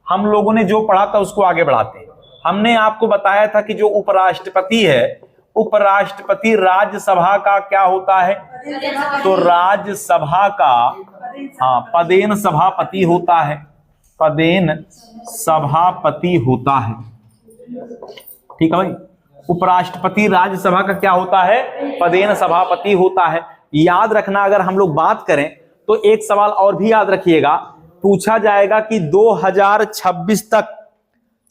हम लोगों ने जो पढ़ा था उसको आगे बढ़ाते हैं। हमने आपको बताया था कि जो उपराष्ट्रपति है, उपराष्ट्रपति राज्यसभा का क्या होता है? तो राज्यसभा का पदेन सभापति होता है, पदेन सभापति होता है। ठीक है भाई, उपराष्ट्रपति राज्यसभा का क्या होता है? पदेन सभापति होता है। याद रखना, अगर हम लोग बात करें तो एक सवाल और भी याद रखिएगा, पूछा जाएगा कि 2026 तक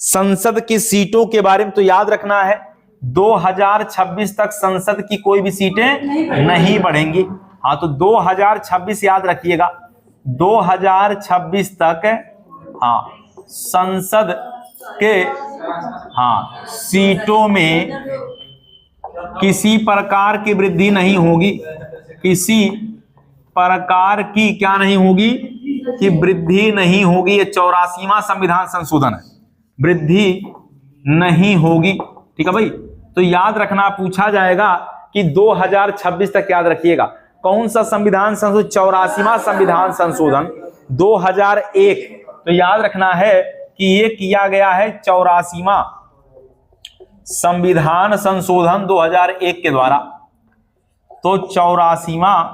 संसद की सीटों के बारे में। तो याद रखना है 2026 तक संसद की कोई भी सीटें नहीं बढ़ेंगी। हाँ, तो 2026 याद रखिएगा, 2026 तक संसद के सीटों में किसी प्रकार की वृद्धि नहीं होगी, किसी प्रकार की क्या नहीं होगी कि वृद्धि नहीं होगी। ये 84वां संविधान संशोधन है, वृद्धि नहीं होगी। ठीक है भाई, तो याद रखना, पूछा जाएगा कि 2026 तक, याद रखिएगा कौन सा संविधान संशोधन? 84वां संविधान संशोधन 2001। तो याद रखना है कि ये किया गया है 84वां संविधान संशोधन 2001 के द्वारा। तो 84वां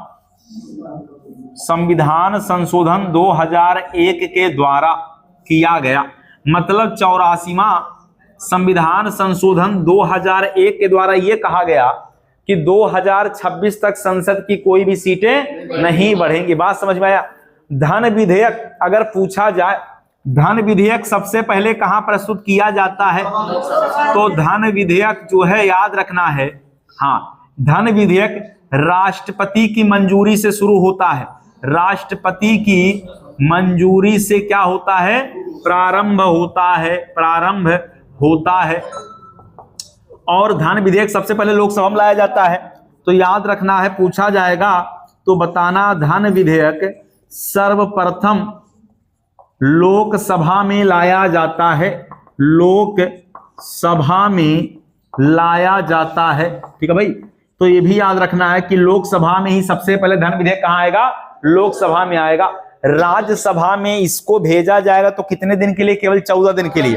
संविधान संशोधन 2001 के द्वारा किया गया, मतलब 84वां संविधान संशोधन 2001 के द्वारा यह कहा गया कि 2026 तक संसद की कोई भी सीटें नहीं बढ़ेंगी। बात समझ में आया? धन विधेयक अगर पूछा जाए, धन विधेयक सबसे पहले कहां प्रस्तुत किया जाता है? तो धन विधेयक जो है, याद रखना है, धन विधेयक राष्ट्रपति की मंजूरी से शुरू होता है। राष्ट्रपति की मंजूरी से क्या होता है? प्रारंभ होता है, प्रारंभ होता है। और धन विधेयक सबसे पहले लोकसभा में लाया जाता है। तो याद रखना है, पूछा जाएगा तो बताना, धन विधेयक सर्वप्रथम लोकसभा में लाया जाता है, लोकसभा में लाया जाता है। ठीक है भाई, तो ये भी याद रखना है कि लोकसभा में ही सबसे पहले धन विधेयक कहां आएगा? लोकसभा में आएगा। राज्यसभा में इसको भेजा जाएगा तो कितने दिन के लिए? केवल 14 दिन के लिए।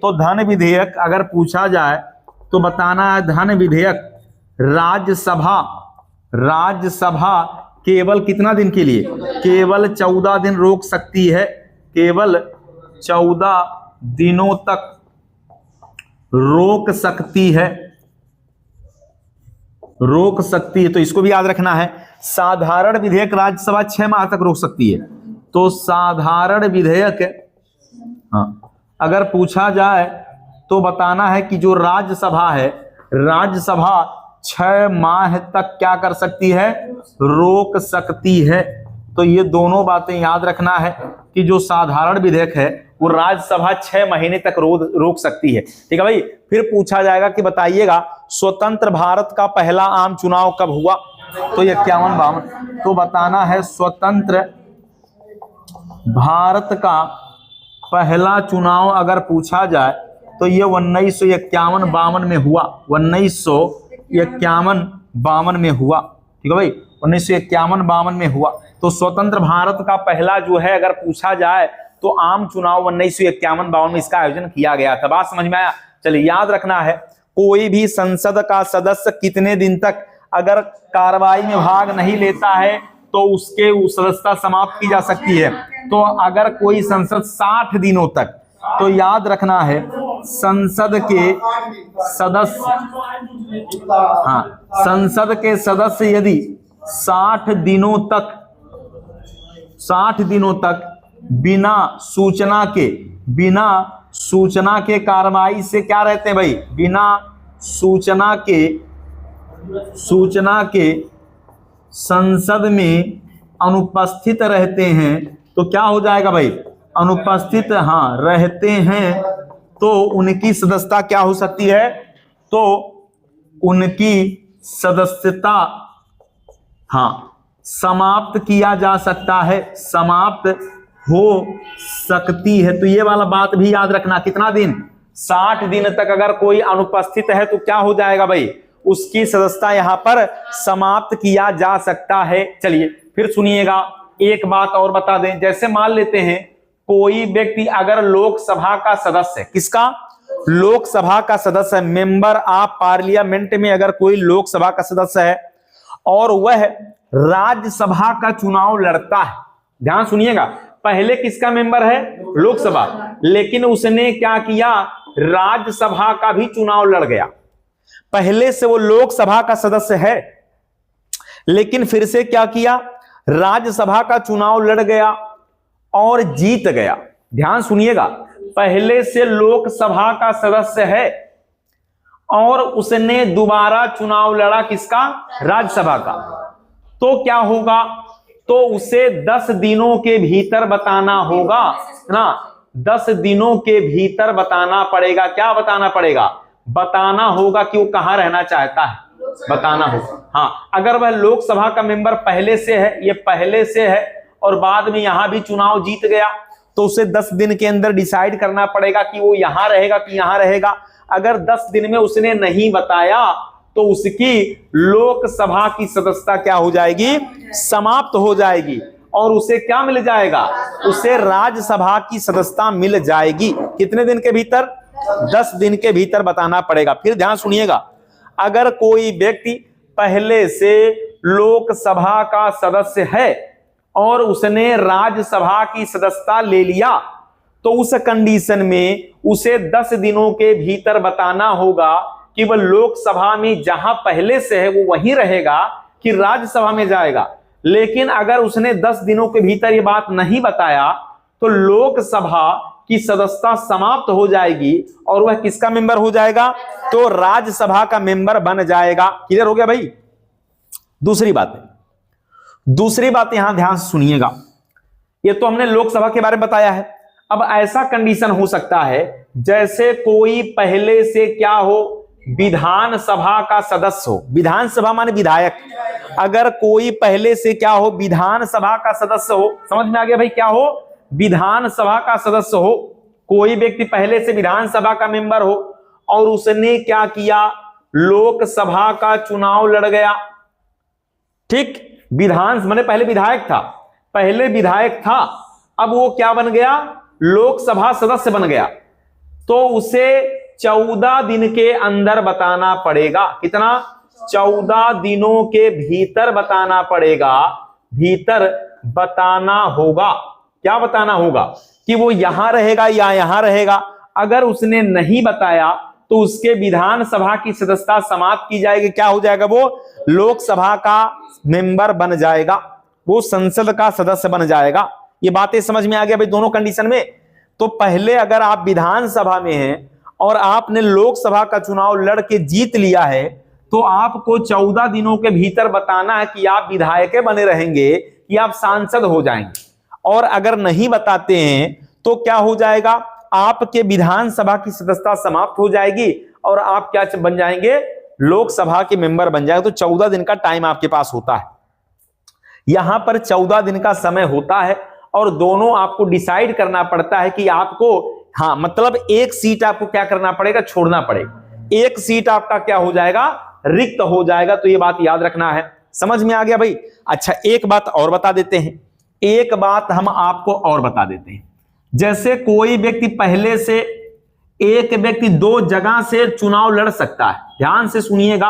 तो धन विधेयक अगर पूछा जाए तो बताना है, धन विधेयक राज्यसभा केवल कितना दिन के लिए? केवल 14 दिन रोक सकती है, केवल 14 दिनों तक रोक सकती है, रोक सकती है। तो इसको भी याद रखना है। साधारण विधेयक राज्यसभा 6 माह तक रोक सकती है। तो साधारण विधेयक अगर पूछा जाए तो बताना है कि जो राज्यसभा है, राज्यसभा 6 माह तक क्या कर सकती है? रोक सकती है। तो ये दोनों बातें याद रखना है कि जो साधारण विधेयक है वो राज्यसभा 6 महीने तक रोक सकती है। ठीक है भाई, फिर पूछा जाएगा कि बताइएगा स्वतंत्र भारत का पहला आम चुनाव कब हुआ? तो 51-52। तो बताना है स्वतंत्र भारत का पहला चुनाव अगर पूछा जाए तो ये 1951-52 में हुआ, 1951-52 में हुआ। ठीक है भाई, 1951-52 में हुआ। तो स्वतंत्र भारत का पहला जो है अगर पूछा जाए तो आम चुनाव 1951-52 में इसका आयोजन किया गया था। बात समझ में आया? चलिए, याद रखना है, कोई भी संसद का सदस्य कितने दिन तक अगर कार्रवाई में भाग नहीं लेता है तो उसके सदस्यता समाप्त की जा सकती है। तो अगर कोई संसद 60 दिनों तक, तो याद रखना है संसद के सदस्य यदि 60 दिनों तक बिना सूचना के कार्रवाई से क्या रहते हैं भाई? बिना सूचना के संसद में अनुपस्थित रहते हैं तो क्या हो जाएगा भाई? अनुपस्थित रहते हैं तो उनकी सदस्यता क्या हो सकती है? तो उनकी सदस्यता समाप्त किया जा सकता है, समाप्त हो सकती है। तो ये वाला बात भी याद रखना, कितना दिन? 60 दिन तक अगर कोई अनुपस्थित है तो क्या हो जाएगा भाई? उसकी सदस्यता यहां पर समाप्त किया जा सकता है। चलिए फिर सुनिएगा, एक बात और बता दें, जैसे मान लेते हैं कोई व्यक्ति अगर लोकसभा का सदस्य है, किसका, लोकसभा का सदस्य है, मेंबर ऑफ पार्लियामेंट में अगर कोई लोकसभा का सदस्य है और वह राज्यसभा का चुनाव लड़ता है, ध्यान सुनिएगा, पहले किसका मेंबर है, लोकसभा, लेकिन उसने क्या किया, राज्यसभा का भी चुनाव लड़ गया। पहले से वो लोकसभा का सदस्य है लेकिन फिर से क्या किया, राज्यसभा का चुनाव लड़ गया और जीत गया। ध्यान सुनिएगा, पहले से लोकसभा का सदस्य है और उसने दोबारा चुनाव लड़ा किसका, राज्यसभा का, तो क्या होगा, तो उसे 10 दिनों के भीतर बताना होगा ना, 10 दिनों के भीतर बताना पड़ेगा। क्या बताना पड़ेगा, बताना होगा कि वो कहां रहना चाहता है, बताना होगा। हाँ, अगर वह लोकसभा का मेंबर पहले से है, ये पहले से है और बाद में यहां भी चुनाव जीत गया, तो उसे 10 दिन के अंदर डिसाइड करना पड़ेगा कि वो यहां रहेगा कि यहां रहेगा। अगर 10 दिन में उसने नहीं बताया तो उसकी लोकसभा की सदस्यता क्या हो जाएगी, समाप्त हो जाएगी और उसे क्या मिल जाएगा, उसे राज्यसभा की सदस्यता मिल जाएगी। कितने दिन के भीतर, 10 दिन के भीतर बताना पड़ेगा। फिर ध्यान सुनिएगा, अगर कोई व्यक्ति पहले से लोकसभा का सदस्य है और उसने राज्यसभा की सदस्यता ले लिया तो उस कंडीशन में उसे 10 दिनों के भीतर बताना होगा कि वह लोकसभा में जहां पहले से है वो वहीं रहेगा कि राज्यसभा में जाएगा। लेकिन अगर उसने 10 दिनों के भीतर ये बात नहीं बताया तो लोकसभा की सदस्यता समाप्त हो जाएगी और वह किसका मेंबर हो जाएगा, तो राज्यसभा का मेंबर बन जाएगा। क्लियर हो गया भाई। दूसरी बात यहां ध्यान से सुनिएगा, ये तो हमने लोकसभा के बारे में बताया है। अब ऐसा कंडीशन हो सकता है जैसे कोई पहले से क्या हो, विधानसभा का सदस्य हो, विधानसभा माने विधायक, अगर कोई पहले से क्या हो, विधानसभा का सदस्य हो, समझ में आ गया भाई, क्या हो, विधानसभा का सदस्य हो, कोई व्यक्ति पहले से विधानसभा का मेंबर हो और उसने क्या किया, लोकसभा का चुनाव लड़ गया। ठीक, विधान माने पहले विधायक था, अब वो क्या बन गया, लोकसभा सदस्य बन गया, तो उसे 14 दिन के अंदर बताना पड़ेगा। कितना, 14 दिनों के भीतर बताना पड़ेगा, भीतर बताना होगा। क्या बताना होगा, कि वो यहां रहेगा या यहां रहेगा। अगर उसने नहीं बताया तो उसके विधानसभा की सदस्यता समाप्त की जाएगी। क्या हो जाएगा, वो लोकसभा का मेंबर बन जाएगा, वो संसद का सदस्य बन जाएगा। ये बातें समझ में आ गया भाई दोनों कंडीशन में। तो पहले अगर आप विधानसभा में हैं और आपने लोकसभा का चुनाव लड़ के जीत लिया है तो आपको 14 दिनों के भीतर बताना है कि आप विधायक बने रहेंगे कि आप सांसद हो जाएंगे। और अगर नहीं बताते हैं तो क्या हो जाएगा, आपके विधानसभा की सदस्यता समाप्त हो जाएगी और आप क्या बन जाएंगे, लोकसभा के मेंबर बन जाएंगे। तो 14 दिन का टाइम आपके पास होता है, यहां पर 14 दिन का समय होता है और दोनों आपको डिसाइड करना पड़ता है कि आपको, हाँ मतलब एक सीट आपको क्या करना पड़ेगा, छोड़ना पड़ेगा, एक सीट आपका क्या हो जाएगा, रिक्त हो जाएगा। तो ये बात याद रखना है। समझ में आ गया भाई। अच्छा, एक बात और बता देते हैं, एक बात हम आपको और बता देते हैं। जैसे कोई व्यक्ति पहले से, एक व्यक्ति 2 जगह से चुनाव लड़ सकता है। ध्यान से सुनिएगा,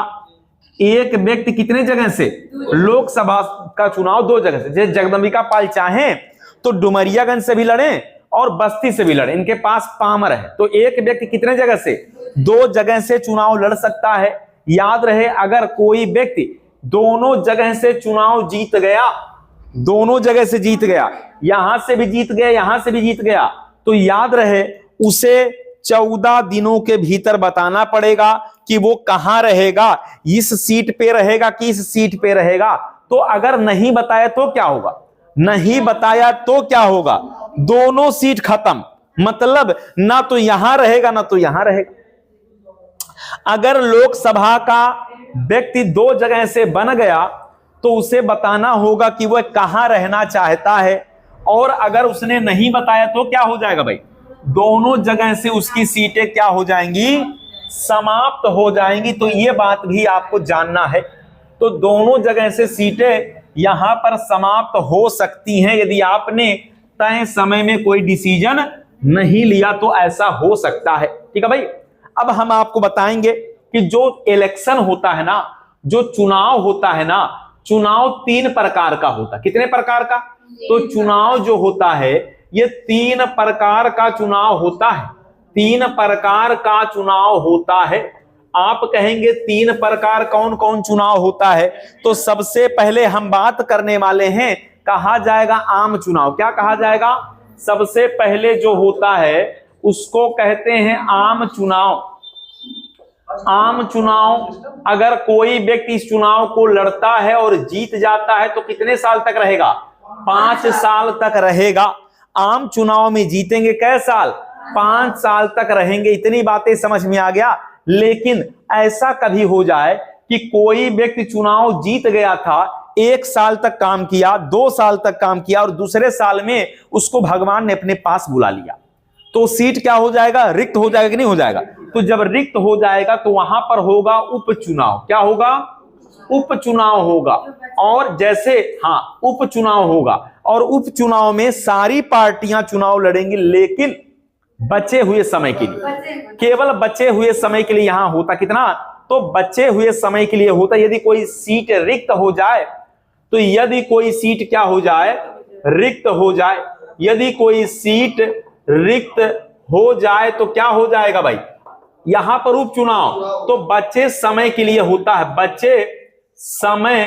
एक व्यक्ति कितने जगह से, लोकसभा का चुनाव 2 जगह से। जैसे जगदंबिका पाल चाहें तो डुमरियागंज से भी लड़े और बस्ती से भी लड़े, इनके पास पामर है। तो एक व्यक्ति कितने जगह से, 2 जगह से चुनाव लड़ सकता है। याद रहे, अगर कोई व्यक्ति दोनों जगह से चुनाव जीत गया, दोनों जगह से जीत गया, यहां से भी जीत गया, यहां से भी जीत गया, तो याद रहे उसे 14 दिनों के भीतर बताना पड़ेगा कि वो कहां रहेगा, इस सीट पे रहेगा कि इस सीट पे रहेगा। तो अगर नहीं बताया तो क्या होगा, नहीं बताया तो क्या होगा, दोनों सीट खत्म, मतलब ना तो यहां रहेगा ना तो यहां रहेगा। अगर लोकसभा का व्यक्ति 2 जगह से बन गया तो उसे बताना होगा कि वह कहां रहना चाहता है, और अगर उसने नहीं बताया तो क्या हो जाएगा भाई, दोनों जगह से उसकी सीटें क्या हो जाएंगी, समाप्त हो जाएंगी। तो यह बात भी आपको जानना है। तो दोनों जगह से सीटें यहां पर समाप्त हो सकती हैं यदि आपने तय समय में कोई डिसीजन नहीं लिया तो ऐसा हो सकता है। ठीक है भाई। अब हम आपको बताएंगे कि जो इलेक्शन होता है ना, जो चुनाव होता है ना, चुनाव 3 प्रकार का होता है। कितने प्रकार का? तो चुनाव जो होता है ये 3 प्रकार का चुनाव होता है। 3 प्रकार का चुनाव होता है। आप कहेंगे 3 प्रकार कौन कौन चुनाव होता है? तो सबसे पहले हम बात करने वाले हैं, कहा जाएगा आम चुनाव। क्या कहा जाएगा? सबसे पहले जो होता है उसको कहते हैं आम चुनाव। आम चुनाव, अगर कोई व्यक्ति इस चुनाव को लड़ता है और जीत जाता है तो कितने साल तक रहेगा? 5 साल तक रहेगा। आम चुनाव में जीतेंगे कै साल? 5 साल तक रहेंगे। इतनी बातें समझ में आ गया। लेकिन ऐसा कभी हो जाए कि कोई व्यक्ति चुनाव जीत गया था, 1 साल तक काम किया, 2 साल तक काम किया और दूसरे साल में उसको भगवान ने अपने पास बुला लिया, तो सीट क्या हो जाएगा? रिक्त हो जाएगा कि नहीं हो जाएगा? तो जब रिक्त हो जाएगा तो वहां पर होगा उपचुनाव। क्या होगा? उपचुनाव होगा। और जैसे उपचुनाव होगा और उपचुनाव में सारी पार्टियां चुनाव लड़ेंगी, लेकिन बचे हुए समय के लिए, केवल बचे हुए समय के लिए यहां होता कितना? तो बचे हुए समय के लिए होता। यदि कोई सीट रिक्त हो जाए, तो यदि कोई सीट क्या हो जाए? रिक्त हो जाए। यदि कोई सीट रिक्त हो जाए तो क्या हो जाएगा भाई? यहां पर उपचुनाव तो बचे समय के लिए होता है। बचे समय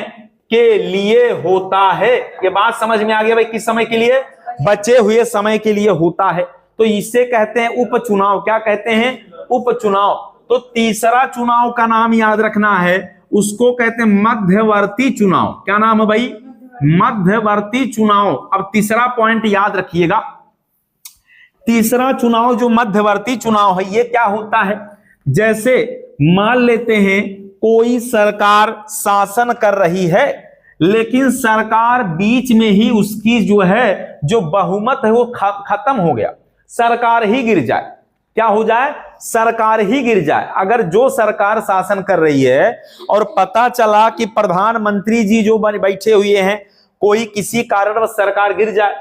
के लिए होता है। ये बात समझ में आ गया भाई? किस समय के लिए? बचे हुए समय के लिए होता है। तो इसे कहते हैं उपचुनाव। क्या कहते हैं? उपचुनाव। तो तीसरा चुनाव का नाम याद रखना है, उसको कहते हैं मध्यवर्ती चुनाव। क्या नाम है भाई? मध्यवर्ती चुनाव। अब तीसरा पॉइंट याद रखिएगा। तीसरा चुनाव जो मध्यवर्ती चुनाव है, ये क्या होता है? जैसे मान लेते हैं कोई सरकार शासन कर रही है, लेकिन सरकार बीच में ही उसकी जो बहुमत है वो खत्म हो गया, सरकार ही गिर जाए। क्या हो जाए? सरकार ही गिर जाए। अगर जो सरकार शासन कर रही है और पता चला कि प्रधानमंत्री जी जो बैठे हुए हैं, कोई किसी कारणवश सरकार गिर जाए,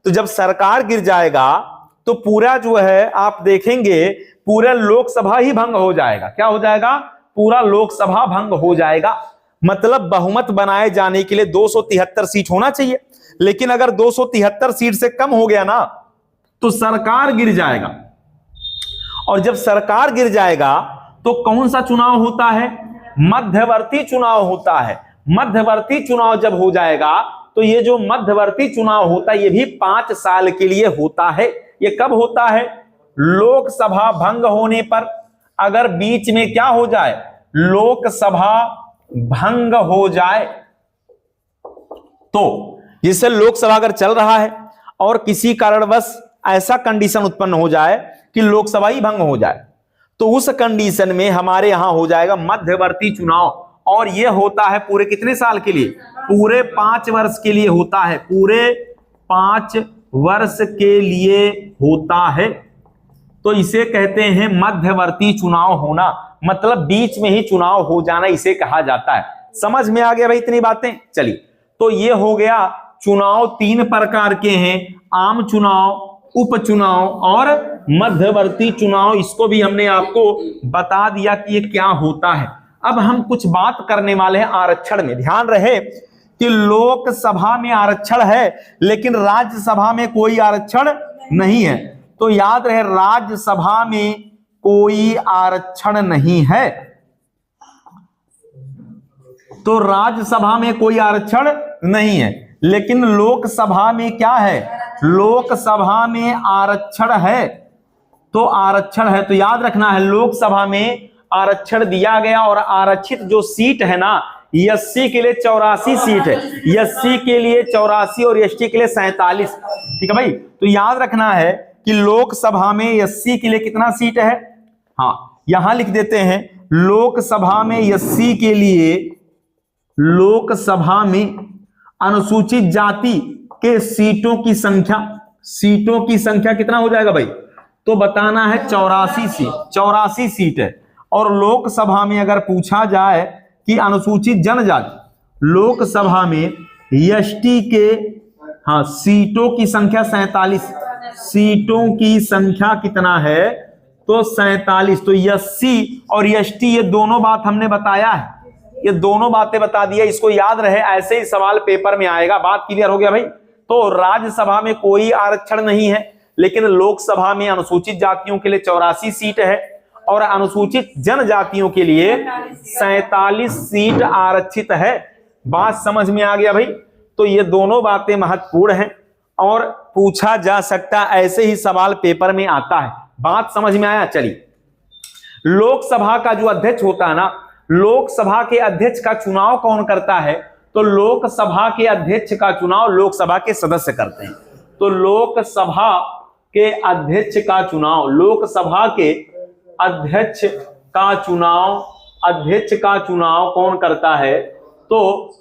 तो जब सरकार गिर जाएगा तो पूरा जो है आप देखेंगे पूरा लोकसभा ही भंग हो जाएगा। क्या हो जाएगा? पूरा लोकसभा भंग हो जाएगा। मतलब बहुमत बनाए जाने के लिए 273 सीट होना चाहिए, लेकिन अगर 273 सीट से कम हो गया ना तो सरकार गिर जाएगा। और जब सरकार गिर जाएगा तो कौन सा चुनाव होता है? मध्यवर्ती चुनाव होता है। मध्यवर्ती चुनाव जब हो जाएगा तो ये जो मध्यवर्ती चुनाव होता है ये भी 5 साल के लिए होता है। ये कब होता है? लोकसभा भंग होने पर। अगर बीच में क्या हो जाए? लोकसभा भंग हो जाए, तो जैसे लोकसभा अगर चल रहा है और किसी कारणवश ऐसा कंडीशन उत्पन्न हो जाए कि लोकसभा ही भंग हो जाए, तो उस कंडीशन में हमारे यहां हो जाएगा मध्यवर्ती चुनाव। और यह होता है पूरे कितने साल के लिए? पूरे 5 वर्ष के लिए होता है। पूरे 5 वर्ष के लिए होता है। तो इसे कहते हैं मध्यवर्ती चुनाव होना, मतलब बीच में ही चुनाव हो जाना, इसे कहा जाता है। समझ में आ गया भाई इतनी बातें? चलिए, तो ये हो गया चुनाव 3 प्रकार के हैं, आम चुनाव, उपचुनाव और मध्यवर्ती चुनाव। इसको भी हमने आपको बता दिया कि ये क्या होता है। अब हम कुछ बात करने वाले हैं आरक्षण में। ध्यान रहे कि लोकसभा में आरक्षण है लेकिन राज्यसभा में कोई आरक्षण नहीं है। तो याद रहे राज्यसभा में कोई आरक्षण नहीं है। तो राज्यसभा में कोई आरक्षण नहीं है, लेकिन लोकसभा में क्या है? लोकसभा में आरक्षण है। तो आरक्षण है, तो याद रखना है लोकसभा में आरक्षण दिया गया। और आरक्षित जो सीट है ना, एससी के लिए 84 सीट है, एससी के लिए 84 और एसटी के लिए 47। ठीक है भाई? तो याद रखना है कि लोकसभा में एससी के लिए कितना सीट है? यहां लिख देते हैं लोकसभा में एससी के लिए, लोकसभा में अनुसूचित जाति के सीटों की संख्या कितना हो जाएगा भाई? तो बताना है 84 सीट है। और लोकसभा में अगर पूछा जाए कि अनुसूचित जनजाति, लोकसभा में एसटी के हाँ, सीटों की संख्या 47, सीटों की संख्या कितना है तो 47। तो एससी और एसटी ये दोनों बात हमने बताया है, ये दोनों बातें बता दिया, इसको याद रहे, ऐसे ही सवाल पेपर में आएगा। बात क्लियर हो गया भाई। तो राज्यसभा में कोई आरक्षण नहीं है, लेकिन लोकसभा में अनुसूचित जातियों के लिए 84 सीट है और अनुसूचित जनजातियों के लिए 47 सीट आरक्षित है। बात समझ में आ गया भाई। तो ये दोनों बातें महत्वपूर्ण हैं और पूछा जा सकता, ऐसे ही सवाल पेपर में आता है। बात समझ में आया। चलिए, लोकसभा का जो अध्यक्ष होता है ना, लोकसभा के अध्यक्ष का चुनाव कौन करता है तो लोकसभा के अध्यक्ष का चुनाव लोकसभा के सदस्य करते हैं। तो लोकसभा के अध्यक्ष का चुनाव, लोकसभा के अध्यक्ष का चुनाव कौन करता है तो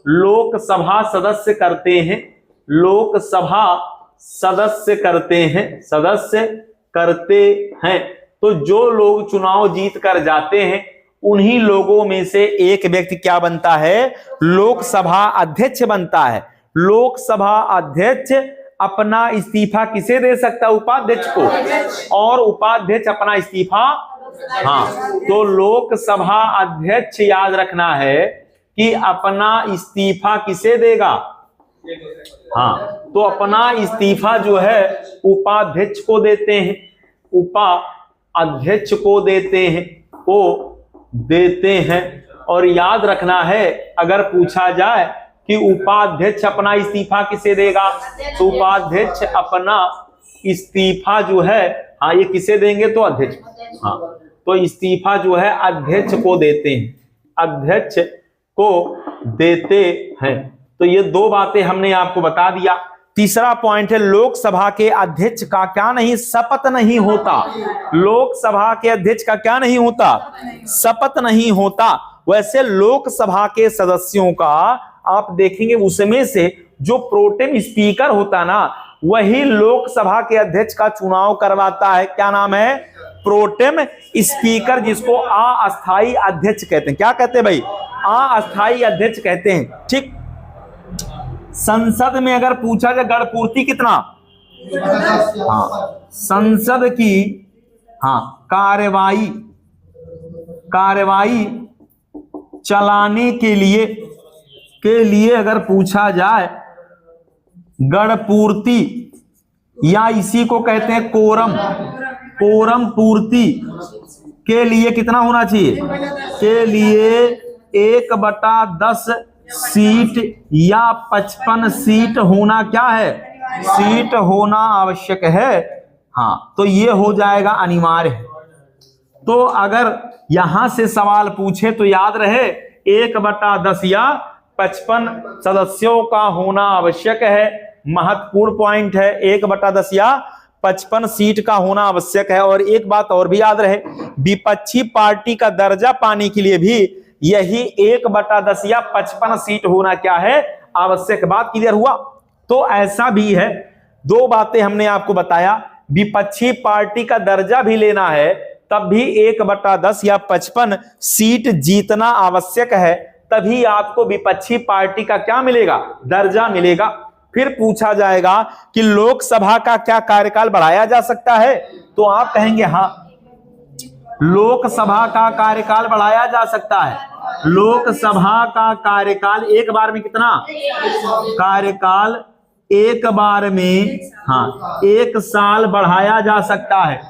लोकसभा सदस्य करते हैं, लोकसभा सदस्य करते हैं। तो जो लोग चुनाव जीत कर जाते हैं उन्हीं लोगों में से एक व्यक्ति क्या बनता है, लोकसभा अध्यक्ष बनता है। लोकसभा अध्यक्ष अपना इस्तीफा किसे दे सकता है, उपाध्यक्ष को, और उपाध्यक्ष अपना इस्तीफा, हाँ, तो लोकसभा अध्यक्ष याद रखना है कि अपना इस्तीफा किसे देगा, हाँ, तो अपना इस्तीफा जो है उपाध्यक्ष को देते हैं, उपाध्यक्ष को देते हैं। और याद रखना है, अगर पूछा जाए कि उपाध्यक्ष अपना इस्तीफा किसे देगा तो उपाध्यक्ष अपना इस्तीफा जो है, हाँ, ये किसे देंगे तो अध्यक्ष, हाँ, तो इस्तीफा जो है अध्यक्ष को देते हैं, अध्यक्ष को देते हैं। तो ये दो बातें हमने आपको बता दिया। तीसरा पॉइंट है, लोकसभा के अध्यक्ष का क्या नहीं, शपथ नहीं होता। लोकसभा के अध्यक्ष का क्या नहीं होता, शपथ नहीं होता। वैसे लोकसभा के सदस्यों का आप देखेंगे उसमें से जो प्रोटेम स्पीकर होता ना, वही लोकसभा के अध्यक्ष का चुनाव करवाता है। क्या नाम है, प्रोटेम स्पीकर, जिसको अस्थाई अध्यक्ष कहते हैं। क्या कहते हैं भाई, अस्थाई अध्यक्ष कहते हैं। ठीक, संसद में अगर पूछा जाए गणपूर्ति कितना, हाँ, संसद की, हाँ, कार्यवाही चलाने के लिए अगर पूछा जाए गणपूर्ति, या इसी को कहते हैं कोरम पूर्ति के लिए कितना होना चाहिए, के लिए 1/10 सीट या 55 सीट होना क्या है, सीट होना आवश्यक है। हाँ, तो ये हो जाएगा अनिवार्य है। तो अगर यहां से सवाल पूछे तो याद रहे 1/10 या 55 सदस्यों का होना आवश्यक है। महत्वपूर्ण पॉइंट है, 1/10 या 55 सीट का होना आवश्यक है। और एक बात और भी याद रहे, विपक्षी पार्टी का दर्जा पाने के लिए भी यही 1/10 या 55 सीट होना क्या है, आवश्यक। बात क्लियर हुआ। तो ऐसा भी है, दो बातें हमने आपको बताया, विपक्षी पार्टी का दर्जा भी लेना है तब भी 1/10 या 55 सीट जीतना आवश्यक है, तभी आपको विपक्षी पार्टी का क्या मिलेगा, दर्जा मिलेगा। फिर पूछा जाएगा कि लोकसभा का क्या कार्यकाल बढ़ाया जा सकता है, तो आप कहेंगे हाँ, लोकसभा का कार्यकाल बढ़ाया जा सकता है। लोकसभा का कार्यकाल एक बार में कितना, कार्यकाल एक बार में, हाँ, 1 साल बढ़ाया जा सकता है,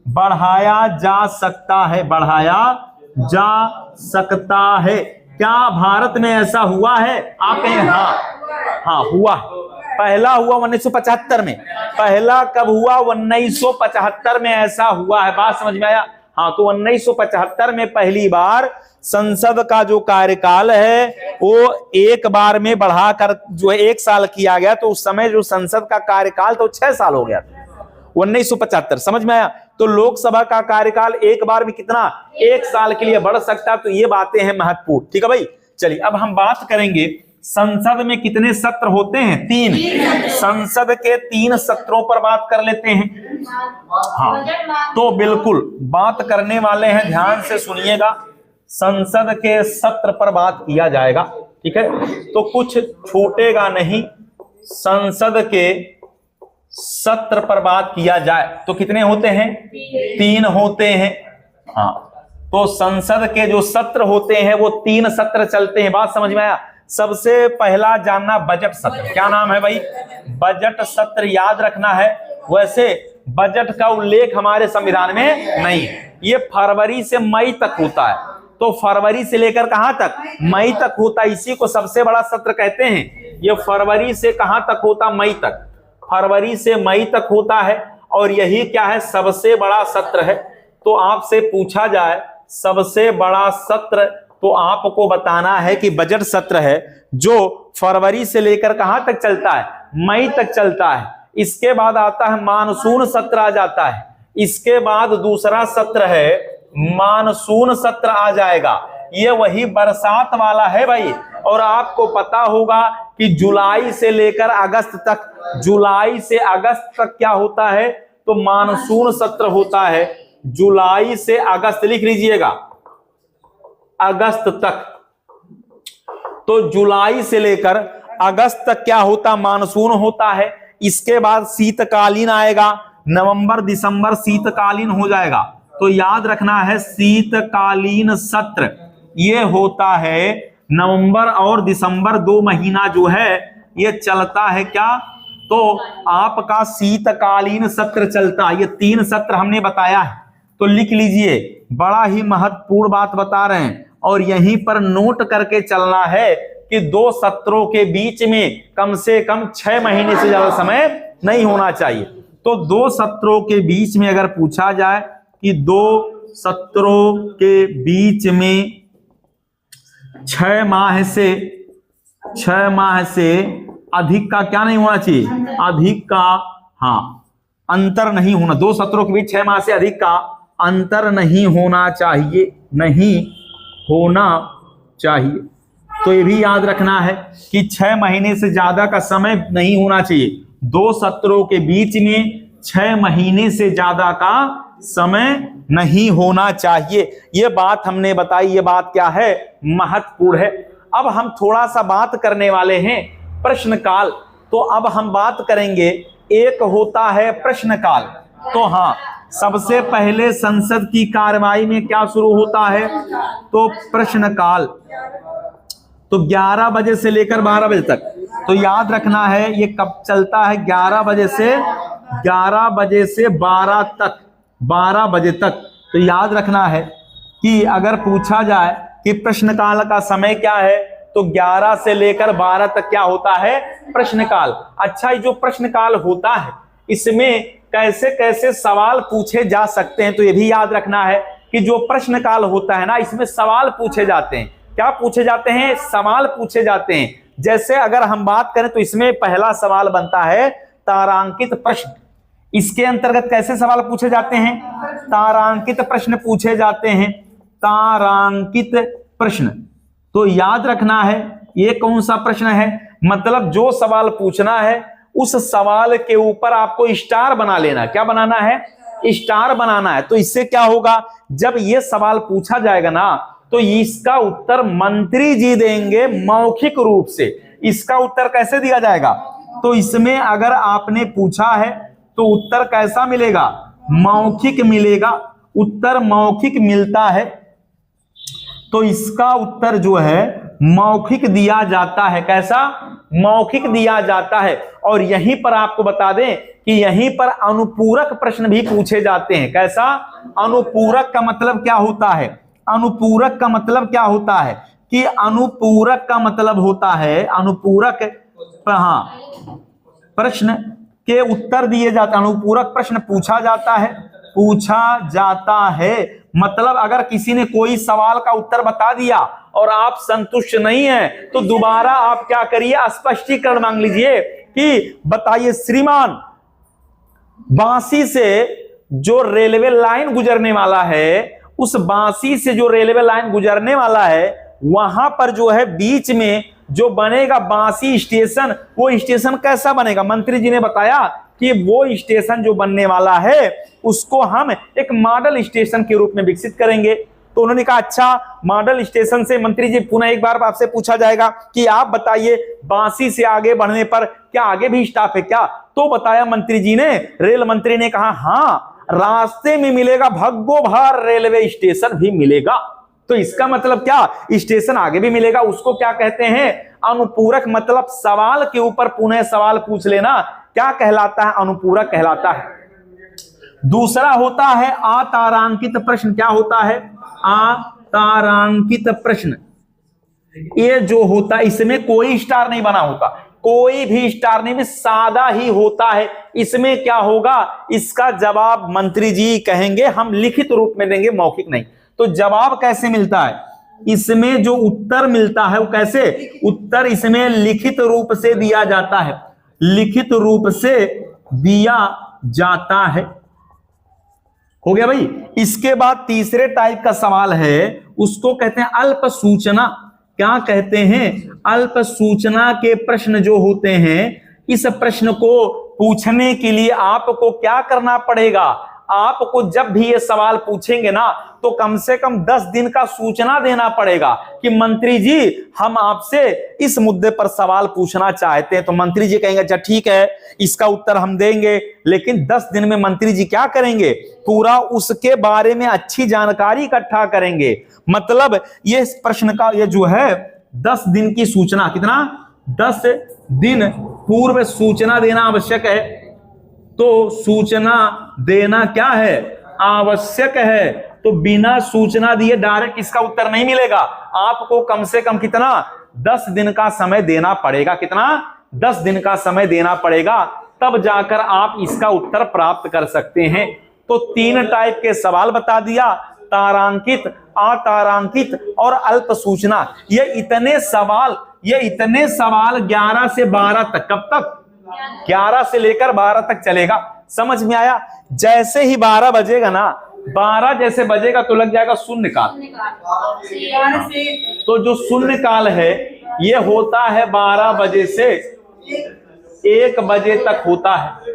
बढ़ाया जा सकता है। क्या भारत में ऐसा हुआ है, आप कहें हाँ हुआ। पहला हुआ 1975 में। पहला कब हुआ, 1975 में ऐसा हुआ है। बात समझ में आया। हाँ, तो 1975 में पहली बार संसद का जो कार्यकाल है वो एक बार में बढ़ाकर जो है 1 साल किया गया। तो उस समय जो संसद का कार्यकाल तो 6 साल हो गया था, 1975। समझ में आया। तो लोकसभा का कार्यकाल एक बार में कितना, 1 साल के लिए बढ़ सकता। तो ये बातें हैं महत्वपूर्ण। ठीक है भाई। चलिए अब हम बात करेंगे संसद में कितने सत्र होते हैं, 3। संसद के 3 सत्रों पर बात कर लेते हैं। हाँ, तो बिल्कुल बात करने वाले हैं, ध्यान से सुनिएगा। संसद के सत्र पर बात किया जाएगा, ठीक है। तो कुछ छूटेगा नहीं, संसद के सत्र पर बात किया जाए तो कितने होते हैं? 3 होते हैं। हाँ, तो संसद के जो सत्र होते हैं वो 3 सत्र चलते हैं। बात समझ में आया? सबसे पहला जानना बजट सत्र, क्या नाम है भाई? बजट सत्र याद रखना है। वैसे बजट का उल्लेख हमारे संविधान में नहीं है, ये फरवरी से मई तक होता है। तो फरवरी से लेकर कहां तक? मई तक होता है। इसी को सबसे बड़ा सत्र कहते हैं। ये फरवरी से कहां तक होता? मई तक। फरवरी से मई तक होता है और यही क्या है? सबसे बड़ा सत्र है। तो आपसे पूछा जाए सबसे बड़ा सत्र, तो आपको बताना है कि बजट सत्र है जो फरवरी से लेकर कहां तक चलता है? मई तक चलता है। इसके बाद आता है मानसून सत्र आ जाता है। इसके बाद दूसरा सत्र है मानसून सत्र आ जाएगा। ये वही बरसात वाला है भाई। और आपको पता होगा कि जुलाई से लेकर अगस्त तक, जुलाई से अगस्त तक क्या होता है? तो मानसून सत्र होता है। जुलाई से अगस्त लिख लीजिएगा, अगस्त तक। तो जुलाई से लेकर अगस्त तक क्या होता? मानसून होता है। इसके बाद शीतकालीन आएगा, नवंबर दिसंबर शीतकालीन हो जाएगा। तो याद रखना है शीतकालीन सत्र ये होता है नवंबर और दिसंबर 2 महीना जो है ये चलता है। क्या? तो आपका शीतकालीन सत्र चलता है। ये 3 सत्र हमने बताया है, तो लिख लीजिए। बड़ा ही महत्वपूर्ण बात बता रहे हैं और यहीं पर नोट करके चलना है कि 2 सत्रों के बीच में कम से कम 6 महीने से ज्यादा समय नहीं होना चाहिए। तो 2 सत्रों के बीच में अगर पूछा जाए कि 2 सत्रों के बीच में 6 माह से अधिक का क्या नहीं होना चाहिए? अधिक का, हाँ, अंतर नहीं होना। 2 सत्रों के बीच 6 माह से अधिक का अंतर नहीं होना चाहिए, नहीं होना चाहिए। तो ये भी याद रखना है कि 6 महीने से ज्यादा का समय नहीं होना चाहिए। 2 सत्रों के बीच में 6 महीने से ज्यादा का समय नहीं होना चाहिए। ये बात हमने बताई। ये बात क्या है? महत्वपूर्ण है। अब हम थोड़ा सा बात करने वाले हैं प्रश्नकाल। तो अब हम बात करेंगे, एक होता है प्रश्नकाल। तो हाँ, सबसे पहले संसद की कार्रवाई में क्या शुरू होता है? तो प्रश्नकाल। तो 11 बजे से लेकर 12 बजे तक। तो याद रखना है ये कब चलता है? 11 बजे से 12 तक, 12 बजे तक। तो याद रखना है कि अगर पूछा जाए कि प्रश्नकाल का समय क्या है, तो 11 से लेकर 12 तक क्या होता है? प्रश्नकाल। अच्छा, ये जो प्रश्नकाल होता है इसमें कैसे कैसे सवाल पूछे जा सकते हैं, तो ये भी याद रखना है कि जो प्रश्नकाल होता है ना, इसमें सवाल पूछे जाते हैं। क्या पूछे जाते हैं? सवाल पूछे जाते हैं। जैसे अगर हम बात करें तो इसमें पहला सवाल बनता है तारांकित प्रश्न। इसके अंतर्गत कैसे सवाल पूछे जाते हैं? तारांकित प्रश्न पूछे जाते हैं, तारांकित प्रश्न। तो याद रखना है ये कौन सा प्रश्न है? मतलब जो सवाल पूछना है उस सवाल के ऊपर आपको स्टार बना लेना। क्या बनाना है? स्टार बनाना है। तो इससे क्या होगा? जब ये सवाल पूछा जाएगा ना, तो इसका उत्तर मंत्री जी देंगे मौखिक रूप से। इसका उत्तर कैसे दिया जाएगा? तो इसमें अगर आपने पूछा है तो उत्तर कैसा मिलेगा? मौखिक मिलेगा। उत्तर मौखिक मिलता है, तो इसका उत्तर जो है मौखिक दिया जाता है। कैसा? मौखिक दिया जाता है। और यहीं पर आपको बता दें कि यहीं पर अनुपूरक प्रश्न भी पूछे जाते हैं। कैसा? अनुपूरक का मतलब क्या होता है? अनुपूरक का मतलब क्या होता है? कि अनुपूरक का मतलब होता है, अनुपूरक, हाँ, प्रश्न के उत्तर दिए जाते हैं। अनुपूरक प्रश्न पूछा जाता है, पूछा जाता है। मतलब अगर किसी ने कोई सवाल का उत्तर बता दिया और आप संतुष्ट नहीं हैं, तो दोबारा आप क्या करिए? स्पष्टीकरण मांग लीजिए कि बताइए श्रीमान, बांसी से जो रेलवे लाइन गुजरने वाला है, उस बांसी से जो रेलवे लाइन गुजरने वाला है, वहां पर जो है बीच में जो बनेगा बांसी स्टेशन, वो स्टेशन कैसा बनेगा? मंत्री जी ने बताया कि वो स्टेशन जो बनने वाला है उसको हम एक मॉडल स्टेशन के रूप में विकसित करेंगे। तो उन्होंने कहा अच्छा, मॉडल स्टेशन से मंत्री जी पुनः एक बार आपसे पूछा जाएगा कि आप बताइए बांसी से आगे बढ़ने पर क्या आगे भी स्टॉप है क्या? तो बताया मंत्री जी ने, रेल मंत्री ने कहा हाँ, रास्ते में मिलेगा भग्गो भार रेलवे स्टेशन भी मिलेगा। तो इसका मतलब क्या, स्टेशन आगे भी मिलेगा। उसको क्या कहते हैं, अनुपूरक, मतलब सवाल के ऊपर पुनः सवाल पूछ लेना क्या कहलाता है, अनुपूरक कहलाता है। दूसरा होता है अतारांकित प्रश्न। क्या होता है, अतारांकित प्रश्न। ये जो होता है इसमें कोई स्टार नहीं बना होता, कोई भी स्टार नहीं, सादा ही होता है। इसमें क्या होगा, इसका जवाब मंत्री जी कहेंगे, हम लिखित रूप में देंगे, मौखिक नहीं। तो जवाब कैसे मिलता है, इसमें जो उत्तर मिलता है वो कैसे, उत्तर इसमें लिखित रूप से दिया जाता है, लिखित रूप से दिया जाता है। हो गया भाई। इसके बाद तीसरे टाइप का सवाल है, उसको कहते हैं अल्प सूचना। क्या कहते हैं, अल्प सूचना के प्रश्न जो होते हैं, इस प्रश्न को पूछने के लिए आपको क्या करना पड़ेगा, आपको जब भी ये सवाल पूछेंगे ना तो कम से कम 10 दिन का सूचना देना पड़ेगा कि मंत्री जी हम आपसे इस मुद्दे पर सवाल पूछना चाहते हैं। तो मंत्री जी कहेंगे अच्छा ठीक है, इसका उत्तर हम देंगे, लेकिन 10 दिन में मंत्री जी क्या करेंगे, पूरा उसके बारे में अच्छी जानकारी इकट्ठा करेंगे। मतलब ये प्रश्न का ये जो है 10 दिन की सूचना, कितना, 10 दिन पूर्व सूचना देना आवश्यक है। तो सूचना देना क्या है, आवश्यक है। तो बिना सूचना दिए डायरेक्ट इसका उत्तर नहीं मिलेगा, आपको कम से कम कितना, 10 दिन का समय देना पड़ेगा। कितना, 10 दिन का समय देना पड़ेगा, तब जाकर आप इसका उत्तर प्राप्त कर सकते हैं। तो 3 टाइप के सवाल बता दिया, तारांकित, अतारांकित और अल्प सूचना। ये इतने सवाल 11 से 12 तक, कब तक, 11 से लेकर 12 तक चलेगा। समझ में आया। जैसे ही 12 बजेगा ना, 12 जैसे बजेगा तो लग जाएगा शून्य काल। तो जो शून्य काल है ये होता है 12 बजे से 1 बजे तक होता है।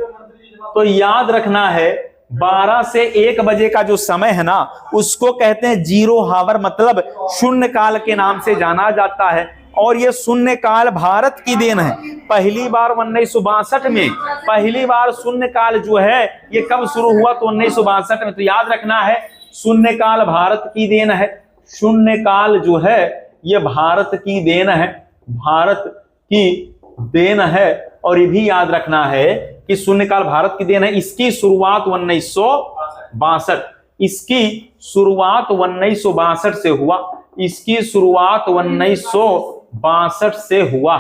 तो याद रखना है 12 से 1 बजे का जो समय है ना, उसको कहते हैं जीरो हावर, मतलब शून्य काल के नाम से जाना जाता है। और ये शून्य काल भारत की देन है। पहली बार 1962 में पहली बार शून्य काल जो है ये कब शुरू हुआ, तो 1962 में। तो याद रखना है शून्य काल भारत की देन है, शून्य काल जो है ये भारत की देन है, भारत की देन है। और ये भी याद रखना है कि शून्य काल भारत की देन है। इसकी शुरुआत 1962, इसकी शुरुआत 1962 से हुआ, इसकी शुरुआत 1962 से हुआ।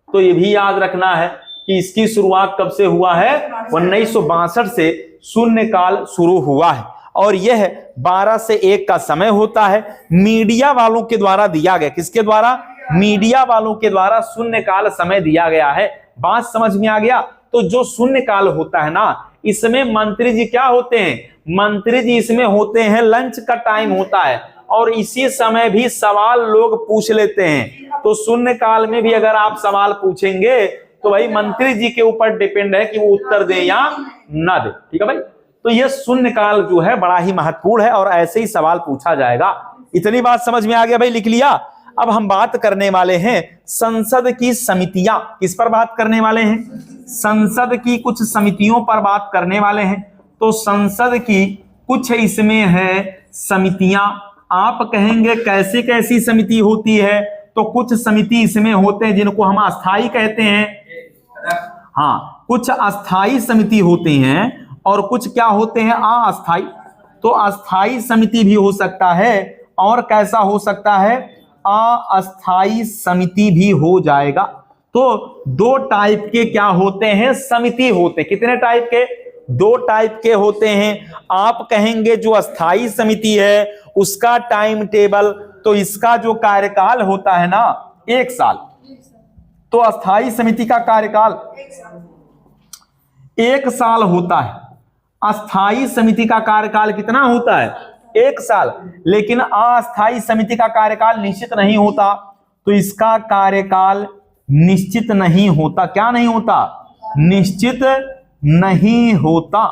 तो ये भी याद रखना है कि इसकी शुरुआत कब से हुआ है, 1962 से शून्य काल शुरू हुआ है। और यह 12 से 1 का समय होता है। मीडिया वालों के द्वारा दिया गया, किसके द्वारा, मीडिया वालों के द्वारा शून्य काल समय दिया गया है। बात समझ में आ गया। तो जो शून्य काल होता है ना, इसमें मंत्री जी क्या होते हैं, मंत्री जी इसमें होते हैं, लंच का टाइम होता है और इसी समय भी सवाल लोग पूछ लेते हैं। तो शून्य काल में भी अगर आप सवाल पूछेंगे तो भाई मंत्री जी के ऊपर डिपेंड है कि वो उत्तर दे या ना दे। ठीक है भाई। तो ये शून्य काल जो है बड़ा ही महत्वपूर्ण है और ऐसे ही सवाल पूछा जाएगा। इतनी बात समझ में आ गया भाई, लिख लिया। अब हम बात करने वाले हैं संसद की समितियां। किस पर बात करने वाले हैं, संसद की कुछ समितियों पर बात करने वाले हैं। तो संसद की कुछ इसमें है समितियां। आप कहेंगे कैसी कैसी समिति होती है, तो कुछ समिति इसमें होते हैं जिनको हम अस्थाई कहते हैं। हाँ, कुछ अस्थाई समिति होती हैं और कुछ क्या होते हैं, अस्थाई। तो अस्थाई समिति भी हो सकता है और कैसा हो सकता है, अस्थाई समिति भी हो जाएगा। तो 2 टाइप के क्या होते हैं, समिति होते हैं। कितने टाइप के, 2 टाइप के होते हैं। आप कहेंगे जो अस्थाई समिति है उसका टाइम टेबल, तो इसका जो कार्यकाल होता है ना 1 साल। तो अस्थाई समिति का कार्यकाल 1 साल होता है। अस्थाई समिति का कार्यकाल कितना होता है, 1 साल। लेकिन अस्थाई समिति का कार्यकाल निश्चित नहीं होता। तो इसका कार्यकाल निश्चित नहीं होता। क्या नहीं होता, निश्चित नहीं होता।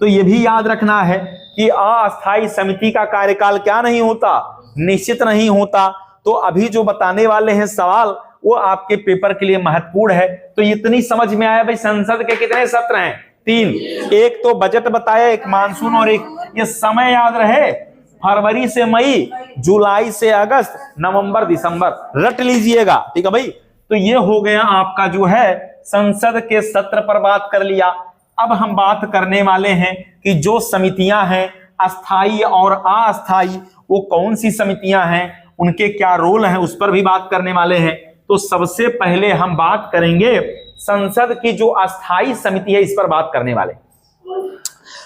तो ये भी याद रखना है कि अस्थायी समिति का कार्यकाल क्या नहीं होता, निश्चित नहीं होता। तो अभी जो बताने वाले हैं सवाल वो आपके पेपर के लिए महत्वपूर्ण है। तो इतनी समझ में आया भाई संसद के कितने सत्र हैं, 3, एक तो बजट बताया, एक मानसून और एक ये समय याद रहे, फरवरी से मई, जुलाई से अगस्त, नवंबर दिसंबर, रट लीजिएगा, ठीक है भाई। तो ये हो गया आपका जो है संसद के सत्र पर बात कर लिया। अब हम बात करने वाले हैं कि जो समितियां हैं अस्थाई और अस्थाई, वो कौन सी समितियां हैं, उनके क्या रोल हैं, उस पर भी बात करने वाले हैं। तो सबसे पहले हम बात करेंगे संसद की जो अस्थाई समिति है, इस पर बात करने वाले।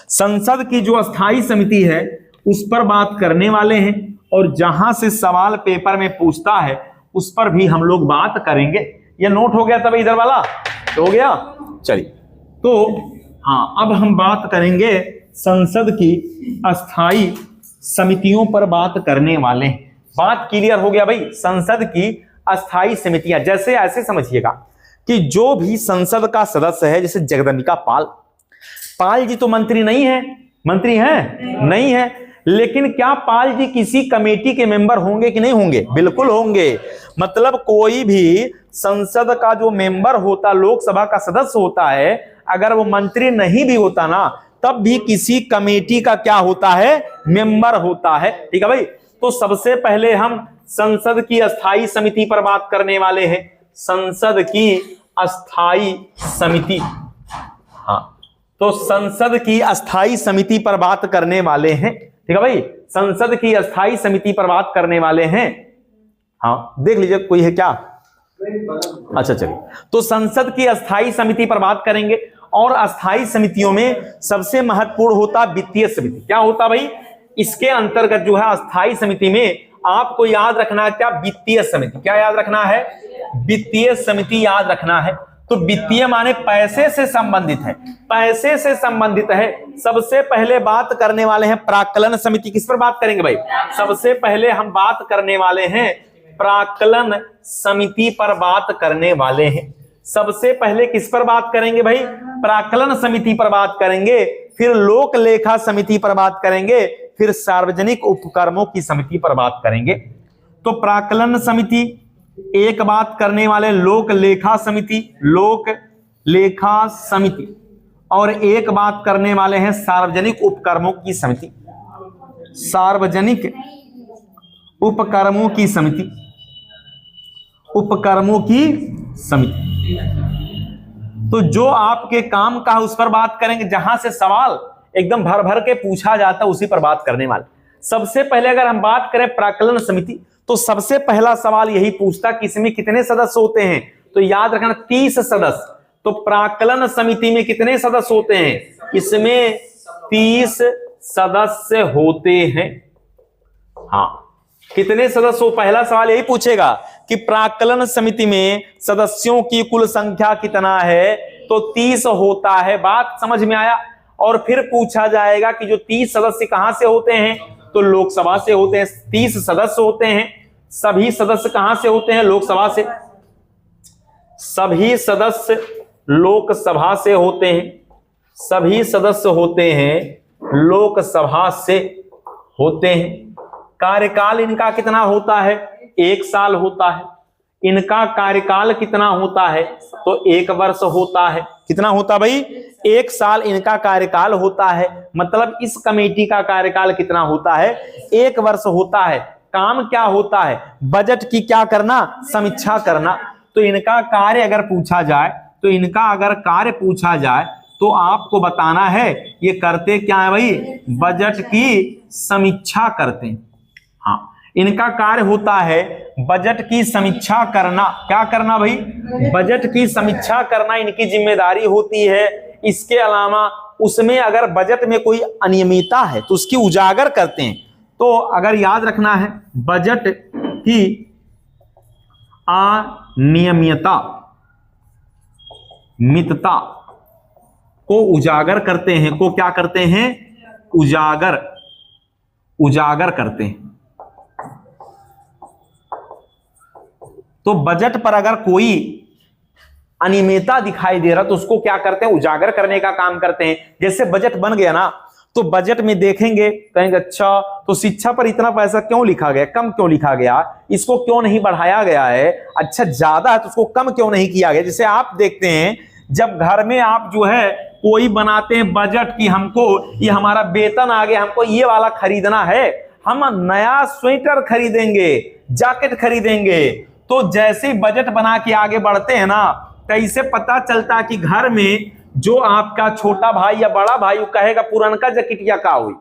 संसद की जो अस्थाई समिति है उस पर बात करने वाले हैं, और जहां से सवाल पेपर में पूछता है उस पर भी हम लोग बात करेंगे। ये नोट हो गया तब इधर वाला हो गया। चलिए, तो हाँ, अब हम बात करेंगे संसद की अस्थाई समितियों पर बात करने वाले हैं। बात क्लियर हो गया भाई। संसद की अस्थाई समितियां, जैसे ऐसे समझिएगा कि जो भी संसद का सदस्य है, जैसे जगदम्बिका पाल, पाल जी तो मंत्री नहीं है, मंत्री हैं नहीं है, लेकिन क्या पाल जी किसी कमेटी के मेंबर होंगे कि नहीं होंगे? बिल्कुल होंगे। मतलब कोई भी संसद का जो मेंबर होता, लोकसभा का सदस्य होता है, अगर वो मंत्री नहीं भी होता ना, तब भी किसी कमेटी का क्या होता है, मेंबर होता है, ठीक है भाई। तो सबसे पहले हम संसद की अस्थाई समिति पर बात करने वाले हैं। संसद की अस्थाई समिति, हाँ, तो संसद की अस्थाई समिति पर बात करने वाले हैं, ठीक है भाई। संसद की अस्थाई समिति पर बात करने वाले हैं। हाँ, देख लीजिए कोई है क्या? अच्छा चलिए, तो संसद की अस्थाई समिति पर बात करेंगे। और अस्थाई समितियों में सबसे महत्वपूर्ण होता वित्तीय समिति। क्या होता भाई? इसके अंतर्गत जो है अस्थाई समिति में आपको याद रखना है क्या? वित्तीय समिति। क्या याद रखना है? वित्तीय समिति याद रखना है। तो वित्तीय माने पैसे से संबंधित है, पैसे से संबंधित है। सबसे पहले बात करने वाले हैं प्राक्कलन समिति। किस पर बात करेंगे भाई? सबसे पहले हम बात करने वाले हैं प्राक्कलन समिति पर बात करने वाले हैं। सबसे पहले किस पर बात करेंगे भाई? प्राक्कलन समिति पर बात करेंगे, फिर लोक लेखा समिति पर बात करेंगे, फिर सार्वजनिक उपक्रमों की समिति पर बात करेंगे। तो प्राक्कलन समिति एक बात करने वाले, लोक लेखा समिति, लोक लेखा समिति, और एक बात करने वाले हैं सार्वजनिक उपक्रमों की समिति, सार्वजनिक उपक्रमों की समिति, उपक्रमों की समिति। तो जो आपके काम का उस पर बात करेंगे, जहां से सवाल एकदम भर भर के पूछा जाता है उसी पर बात करने वाले। सबसे पहले अगर हम बात करें प्राक्कलन समिति, तो सबसे पहला सवाल यही पूछता कि इसमें कितने सदस्य होते हैं? तो याद रखना 30 सदस्य। तो प्राक्कलन समिति में कितने सदस्य होते हैं? इसमें 30 सदस्य होते हैं। हाँ, कितने सदस्य? पहला सवाल यही पूछेगा कि प्राक्कलन समिति में सदस्यों की कुल संख्या कितना है? तो 30 होता है। बात समझ में आया? और फिर पूछा जाएगा कि जो 30 सदस्य कहां से होते हैं? तो लोकसभा से होते हैं। 30 सदस्य होते हैं। सभी सदस्य कहां से होते हैं? लोकसभा से। सभी सदस्य लोकसभा से होते हैं। सभी सदस्य होते हैं लोकसभा से होते हैं। कार्यकाल इनका कितना होता है? 1 साल होता है। इनका कार्यकाल कितना होता है? तो 1 वर्ष होता है। कितना होता भाई? 1 साल इनका कार्यकाल होता है। मतलब इस कमेटी का कार्यकाल कितना होता है? 1 वर्ष होता है। काम क्या होता है? बजट की क्या करना? समीक्षा करना। तो इनका कार्य अगर पूछा जाए, तो इनका अगर कार्य पूछा जाए तो आपको बताना है ये करते क्या है भाई? बजट की समीक्षा करते हैं। हाँ, इनका कार्य होता है बजट की समीक्षा करना। क्या करना भाई? बजट की समीक्षा करना इनकी जिम्मेदारी होती है। इसके अलावा उसमें अगर बजट में कोई अनियमितता है तो उसकी उजागर करते हैं। तो अगर याद रखना है, बजट की अनियमितता, मितता को उजागर करते हैं। को क्या करते हैं? उजागर, उजागर करते हैं। तो बजट पर अगर कोई अनियमितता दिखाई दे रहा तो उसको क्या करते हैं, उजागर करने का काम करते हैं। जैसे बजट बन गया ना, तो बजट में देखेंगे, कहेंगे अच्छा तो शिक्षा पर इतना पैसा क्यों लिखा गया, कम क्यों लिखा गया, इसको क्यों नहीं बढ़ाया गया है, अच्छा ज्यादा है तो उसको कम क्यों नहीं किया गया। जैसे आप देखते हैं जब घर में आप जो है कोई बनाते हैं बजट की, हमको ये हमारा वेतन आ गया, हमको ये वाला खरीदना है, हम नया स्वेटर खरीदेंगे, जैकेट खरीदेंगे, तो जैसे ही बजट बना के आगे बढ़ते हैं ना, कैसे पता चलता है कि घर में जो आपका छोटा भाई या बड़ा भाई वो कहेगा पुरनका जैकेटिया का हुई,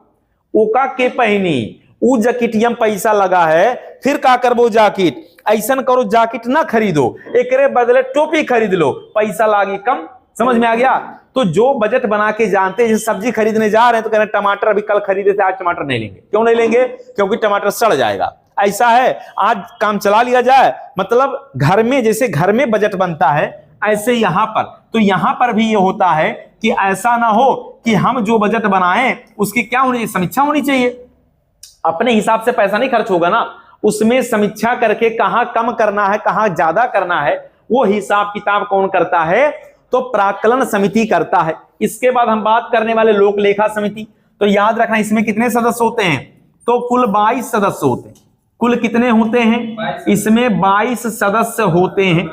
ओका के पहनी, उ जैकेटिया में पैसा लगा है, फिर का करबो जैकेट, ऐसा करो जैकेट ना खरीदो, एकरे बदले टोपी खरीद लो, पैसा लागी कम। समझ में आ गया। तो जो बजट बना के जानते हैं, सब्जी खरीदने जा रहे हैं तो कह रहे हैं टमाटर अभी कल खरीदे थे, आज टमाटर नहीं लेंगे। क्यों नहीं लेंगे, क्योंकि टमाटर सड़ जाएगा, ऐसा है, आज काम चला लिया जाए। मतलब घर में जैसे घर में बजट बनता है, ऐसे यहां पर, तो यहां पर भी ये होता है कि ऐसा ना हो कि हम जो बजट बनाएं उसकी क्या होनी चाहिए, समीक्षा होनी चाहिए। अपने हिसाब से पैसा नहीं खर्च होगा ना, उसमें समीक्षा करके कहां कम करना है, कहां ज्यादा करना है, वो हिसाब किताब कौन करता है, तो प्राक्कलन समिति करता है। इसके बाद हम बात करने वाले लोक लेखा समिति। तो याद रखना इसमें कितने सदस्य होते हैं, तो कुल 22 सदस्य होते हैं। कुल कितने होते हैं, इसमें 22 सदस्य होते हैं।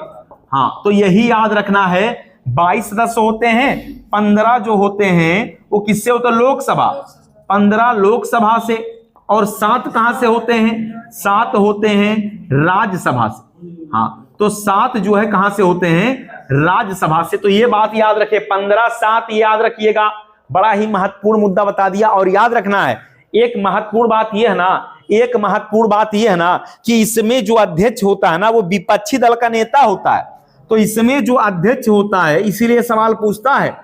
हाँ, तो यही याद रखना है, 22 सदस्य होते हैं, 15 जो होते हैं वो किससे होते हैं, लोकसभा, 15 लोकसभा से, और 7 कहां से होते हैं, 7 होते हैं राज्यसभा से। हाँ, तो 7 जो है कहां से होते हैं, राज्यसभा से। तो ये बात याद रखिए, 15 7 याद रखिएगा, बड़ा ही महत्वपूर्ण मुद्दा बता दिया। और याद रखना है एक महत्वपूर्ण बात यह है ना, एक महत्वपूर्ण बात यह है ना कि इसमें जो अध्यक्ष होता है ना वो विपक्षी दल का नेता होता है। तो इसमें जो अध्यक्ष होता है, इसीलिए सवाल पूछता है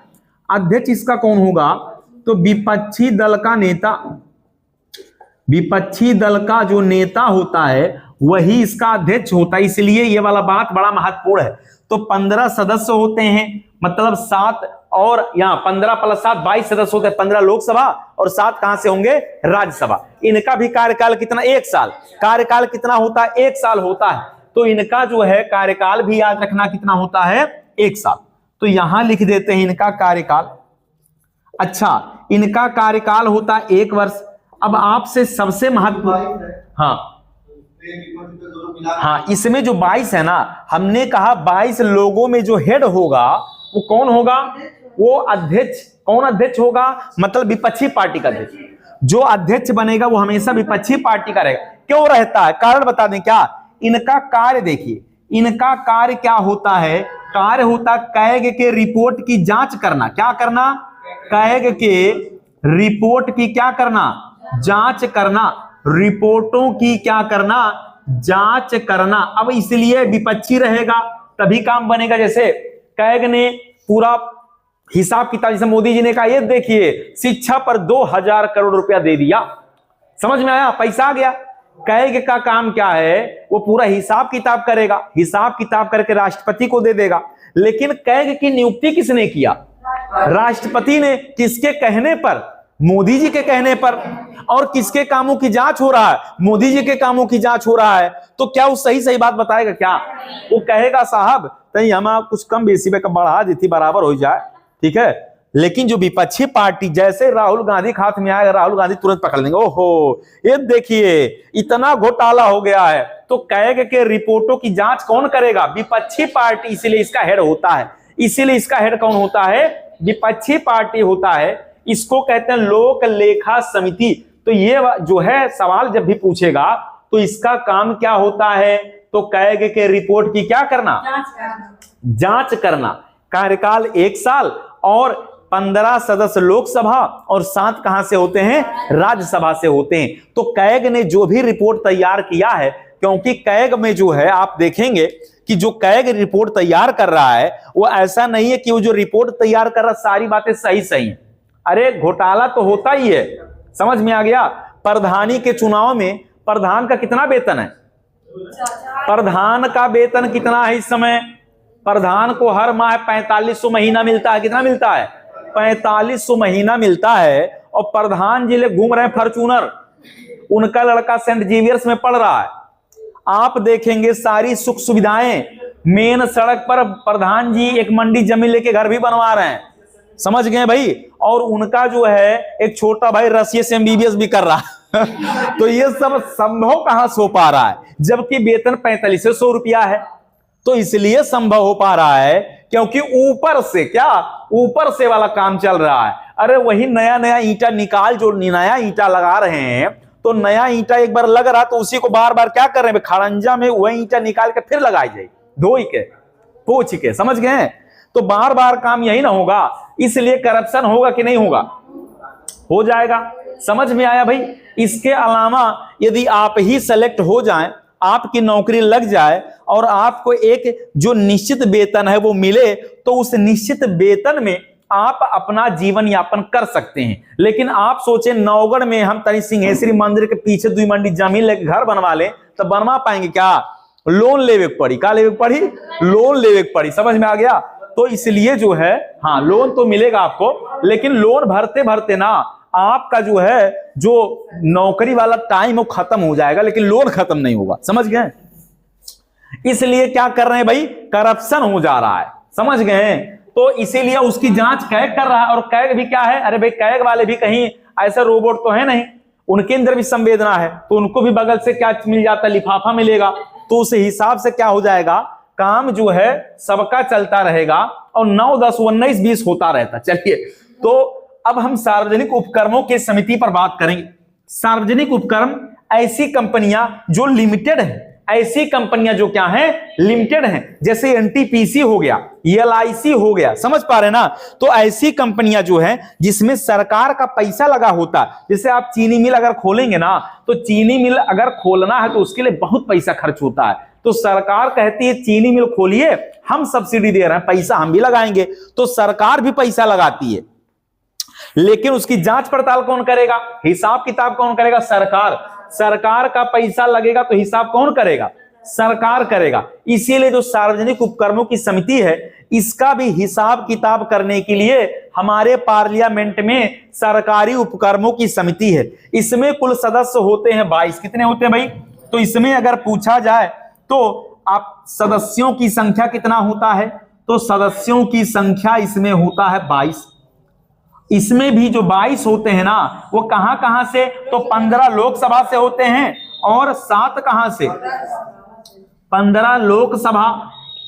अध्यक्ष इसका कौन होगा, तो विपक्षी दल का नेता, विपक्षी दल का जो नेता होता है वही इसका अध्यक्ष होता है। इसलिए ये वाला बात बड़ा महत्वपूर्ण है। तो 15 सदस्य होते हैं, मतलब 7 और यहां 15 + 7 22 सदस्य होते हैं। 15 लोकसभा और 7 कहां से होंगे, राज्यसभा। इनका भी कार्यकाल कितना, 1 साल। कार्यकाल कितना होता है, 1 साल होता है। तो इनका जो है कार्यकाल भी याद रखना कितना होता है, 1 साल। तो यहां लिख देते हैं इनका कार्यकाल। अच्छा, इनका कार्यकाल होता है 1 वर्ष। अब आपसे सबसे महत्वपूर्ण, हाँ, इसमें जो 22 है ना, हमने कहा 22 लोगों में जो हेड होगा वो कौन होगा, वो अध्यक्ष। कौन अध्यक्ष होगा, मतलब विपक्षी पार्टी का अध्यक्ष। जो अध्यक्ष बनेगा वो हमेशा विपक्षी पार्टी का रहेगा। क्यों रहता है, कारण बता दें क्या, इनका कार्य देखिए, इनका कार्य क्या होता है, कार्य होता कैग के रिपोर्ट की जांच करना। क्या करना, कैग के रिपोर्ट की क्या करना, जांच करना, रिपोर्टों की क्या करना, जांच करना। अब इसलिए विपक्षी रहेगा तभी काम बनेगा। जैसे कैग ने पूरा हिसाब किताब, जैसे मोदी जी ने कहा ये देखिए शिक्षा पर 2000 करोड़ रुपया दे दिया, समझ में आया, पैसा आ गया। कैग का काम क्या है, वो पूरा हिसाब किताब करेगा, हिसाब किताब करके राष्ट्रपति को दे देगा। लेकिन कैग की नियुक्ति किसने किया, राष्ट्रपति ने। किसके कहने पर, मोदी जी के कहने पर। और किसके कामों की जांच हो रहा है, मोदी जी के कामों की जांच हो रहा है। तो क्या वो सही सही बात बताएगा क्या, वो कहेगा साहब तई हम कुछ कम बेसी पे बढ़ा देती, बराबर हो जाए, ठीक है। लेकिन जो विपक्षी पार्टी, जैसे राहुल गांधी हाथ में आएगा, राहुल गांधी तुरंत पकड़ लेंगे, ओहो ये देखिए इतना घोटाला हो गया है। तो कैग के रिपोर्टों की जांच कौन करेगा, विपक्षी पार्टी। इसीलिए इसका हेड होता है, इसीलिए इसका हेड कौन होता है, विपक्षी पार्टी होता है। इसको कहते हैं लोक लेखा समिति। तो ये जो है सवाल जब भी पूछेगा तो इसका काम क्या होता है, तो कैग के रिपोर्ट की क्या करना, जांच करना। कार्यकाल 1 साल और 15 सदस्य लोकसभा और 7 कहां से होते हैं, राज्यसभा से होते हैं। तो कैग ने जो भी रिपोर्ट तैयार किया है, क्योंकि कैग में जो है आप देखेंगे कि जो कैग रिपोर्ट तैयार कर रहा है वो ऐसा नहीं है कि वो जो रिपोर्ट तैयार कर रहा सारी बातें सही सही हैं। अरे घोटाला तो होता ही है, समझ में आ गया। प्रधानी के चुनाव में प्रधान का कितना वेतन है, प्रधान का वेतन कितना है इस समय, प्रधान को हर माह 4500 महीना मिलता है। कितना मिलता है, 4500 महीना मिलता है। और प्रधान जिले घूम रहे हैं फॉर्च्यूनर, उनका लड़का सेंट जेवियर्स में पढ़ रहा है। आप देखेंगे सारी सुख सुविधाएं मेन सड़क पर प्रधान जी एक मंडी जमीन लेके घर भी बनवा रहे हैं, समझ गए भाई। और उनका जो है एक छोटा भाई रसिया से MBBS भी कर रहा है तो ये सब संभव कहां से हो पा रहा है, जबकि वेतन 4500 रुपया है। तो इसलिए संभव हो पा रहा है क्योंकि ऊपर से क्या, ऊपर से वाला काम चल रहा है। अरे वही नया नया ईंटा निकाल, जो नया ईंटा लगा रहे हैं, तो नया ईंटा एक बार लग रहा तो उसी को बार बार क्या कर रहे हैं, खड़ंजा में वही ईंटा निकाल के फिर लगाई जाए, धोई के पोछ के, समझ गए। तो बार बार काम यही ना होगा, इसलिए करप्शन होगा कि नहीं होगा, हो जाएगा। समझ में आया भाई। इसके अलावा यदि आप ही सेलेक्ट हो जाएं, आपकी नौकरी लग जाए और आपको एक जो निश्चित वेतन है वो मिले, तो उस निश्चित वेतन में आप अपना जीवन यापन कर सकते हैं। लेकिन आप सोचें नौगढ़ में हम तनी सिंहेश्वरी मंदिर के पीछे 2 मंडी जमीन लेके घर बनवा लें, तो बनवा पाएंगे क्या? लोन लेवे पड़ी, क्या लेवे पड़ी? लोन लेवे पड़ी। समझ में आ गया। तो इसलिए जो है, हाँ लोन तो मिलेगा आपको, लेकिन लोन भरते भरते ना आपका जो है जो नौकरी वाला टाइम वो खत्म हो जाएगा, लेकिन लोन खत्म नहीं होगा। समझ गए। इसलिए क्या कर रहे हैं भाई, करप्शन हो जा रहा है, समझ गए। तो इसीलिए उसकी जांच कैग कर रहा है। और कैग भी क्या है, अरे भाई कैग वाले भी कहीं ऐसा रोबोट तो है नहीं, उनके अंदर भी संवेदना है, तो उनको भी बगल से क्या मिल जाता है, लिफाफा मिलेगा। तो उस हिसाब से क्या हो जाएगा, काम जो है सबका चलता रहेगा और 9, 10, 19, 20 होता रहता। चलिए, तो अब हम सार्वजनिक उपक्रमों के समिति पर बात करेंगे। सार्वजनिक उपक्रम ऐसी कंपनियां जो लिमिटेड है, ऐसी कंपनियां जो क्या है, लिमिटेड हैं, जैसे NTPC हो गया, LIC हो गया, समझ पा रहे ना। तो ऐसी कंपनियां जो है जिसमें सरकार का पैसा लगा होता, जैसे आप चीनी मिल अगर खोलेंगे ना, तो चीनी मिल अगर खोलना है तो उसके लिए बहुत पैसा खर्च होता है। तो सरकार कहती है चीनी मिल खोलिए, हम सब्सिडी दे रहे हैं, पैसा हम भी लगाएंगे। तो सरकार भी पैसा लगाती है, लेकिन उसकी जांच पड़ताल कौन करेगा, हिसाब किताब कौन करेगा? सरकार। सरकार का पैसा लगेगा तो हिसाब कौन करेगा? सरकार करेगा। इसीलिए जो सार्वजनिक उपक्रमों की समिति है, इसका भी हिसाब किताब करने के लिए हमारे पार्लियामेंट में सरकारी उपक्रमों की समिति है। इसमें कुल सदस्य होते हैं 22। कितने होते हैं भाई? तो इसमें अगर पूछा जाए तो आप सदस्यों की संख्या कितना होता है, तो सदस्यों की संख्या इसमें होता है 22। इसमें भी जो 22 होते हैं ना, वो कहां कहां से, तो 15 लोकसभा से होते हैं और 7 कहां से, 15 लोकसभा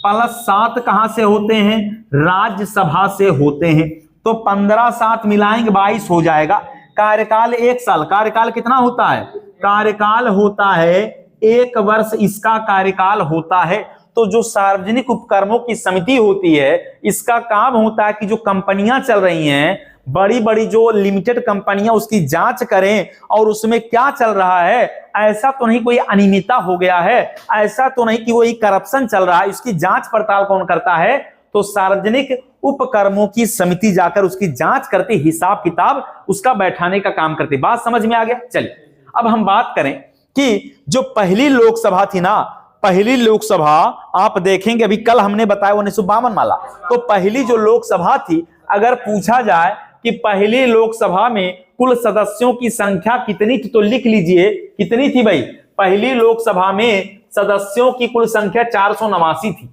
प्लस 7 कहां से होते हैं, राज्यसभा से होते हैं। तो 15 7 मिलाएंगे 22 हो जाएगा। कार्यकाल 1 साल। कार्यकाल कितना होता है? कार्यकाल होता है 1 वर्ष, इसका कार्यकाल होता है। तो जो सार्वजनिक उपक्रमों की समिति होती है, इसका काम होता है कि जो कंपनियां चल रही हैं, बड़ी बड़ी जो लिमिटेड कंपनियां, उसकी जांच करें और उसमें क्या चल रहा है। ऐसा तो नहीं कोई अनियमितता हो गया है, ऐसा तो नहीं कि वही करप्शन चल रहा है, इसकी जांच पड़ताल कौन करता है? तो सार्वजनिक उपक्रमों की समिति जाकर उसकी जांच करती, हिसाब किताब उसका बैठाने का काम करती। बात समझ में आ गया। चलिए, अब हम बात करें कि जो पहली लोकसभा थी ना, पहली लोकसभा आप देखेंगे, अभी कल हमने बताया 1952 वाला। तो पहली जो लोकसभा थी, अगर पूछा जाए कि पहली लोकसभा में कुल सदस्यों की संख्या कितनी थी, तो लिख लीजिए कितनी थी भाई। पहली लोकसभा में सदस्यों की कुल संख्या 489 थी।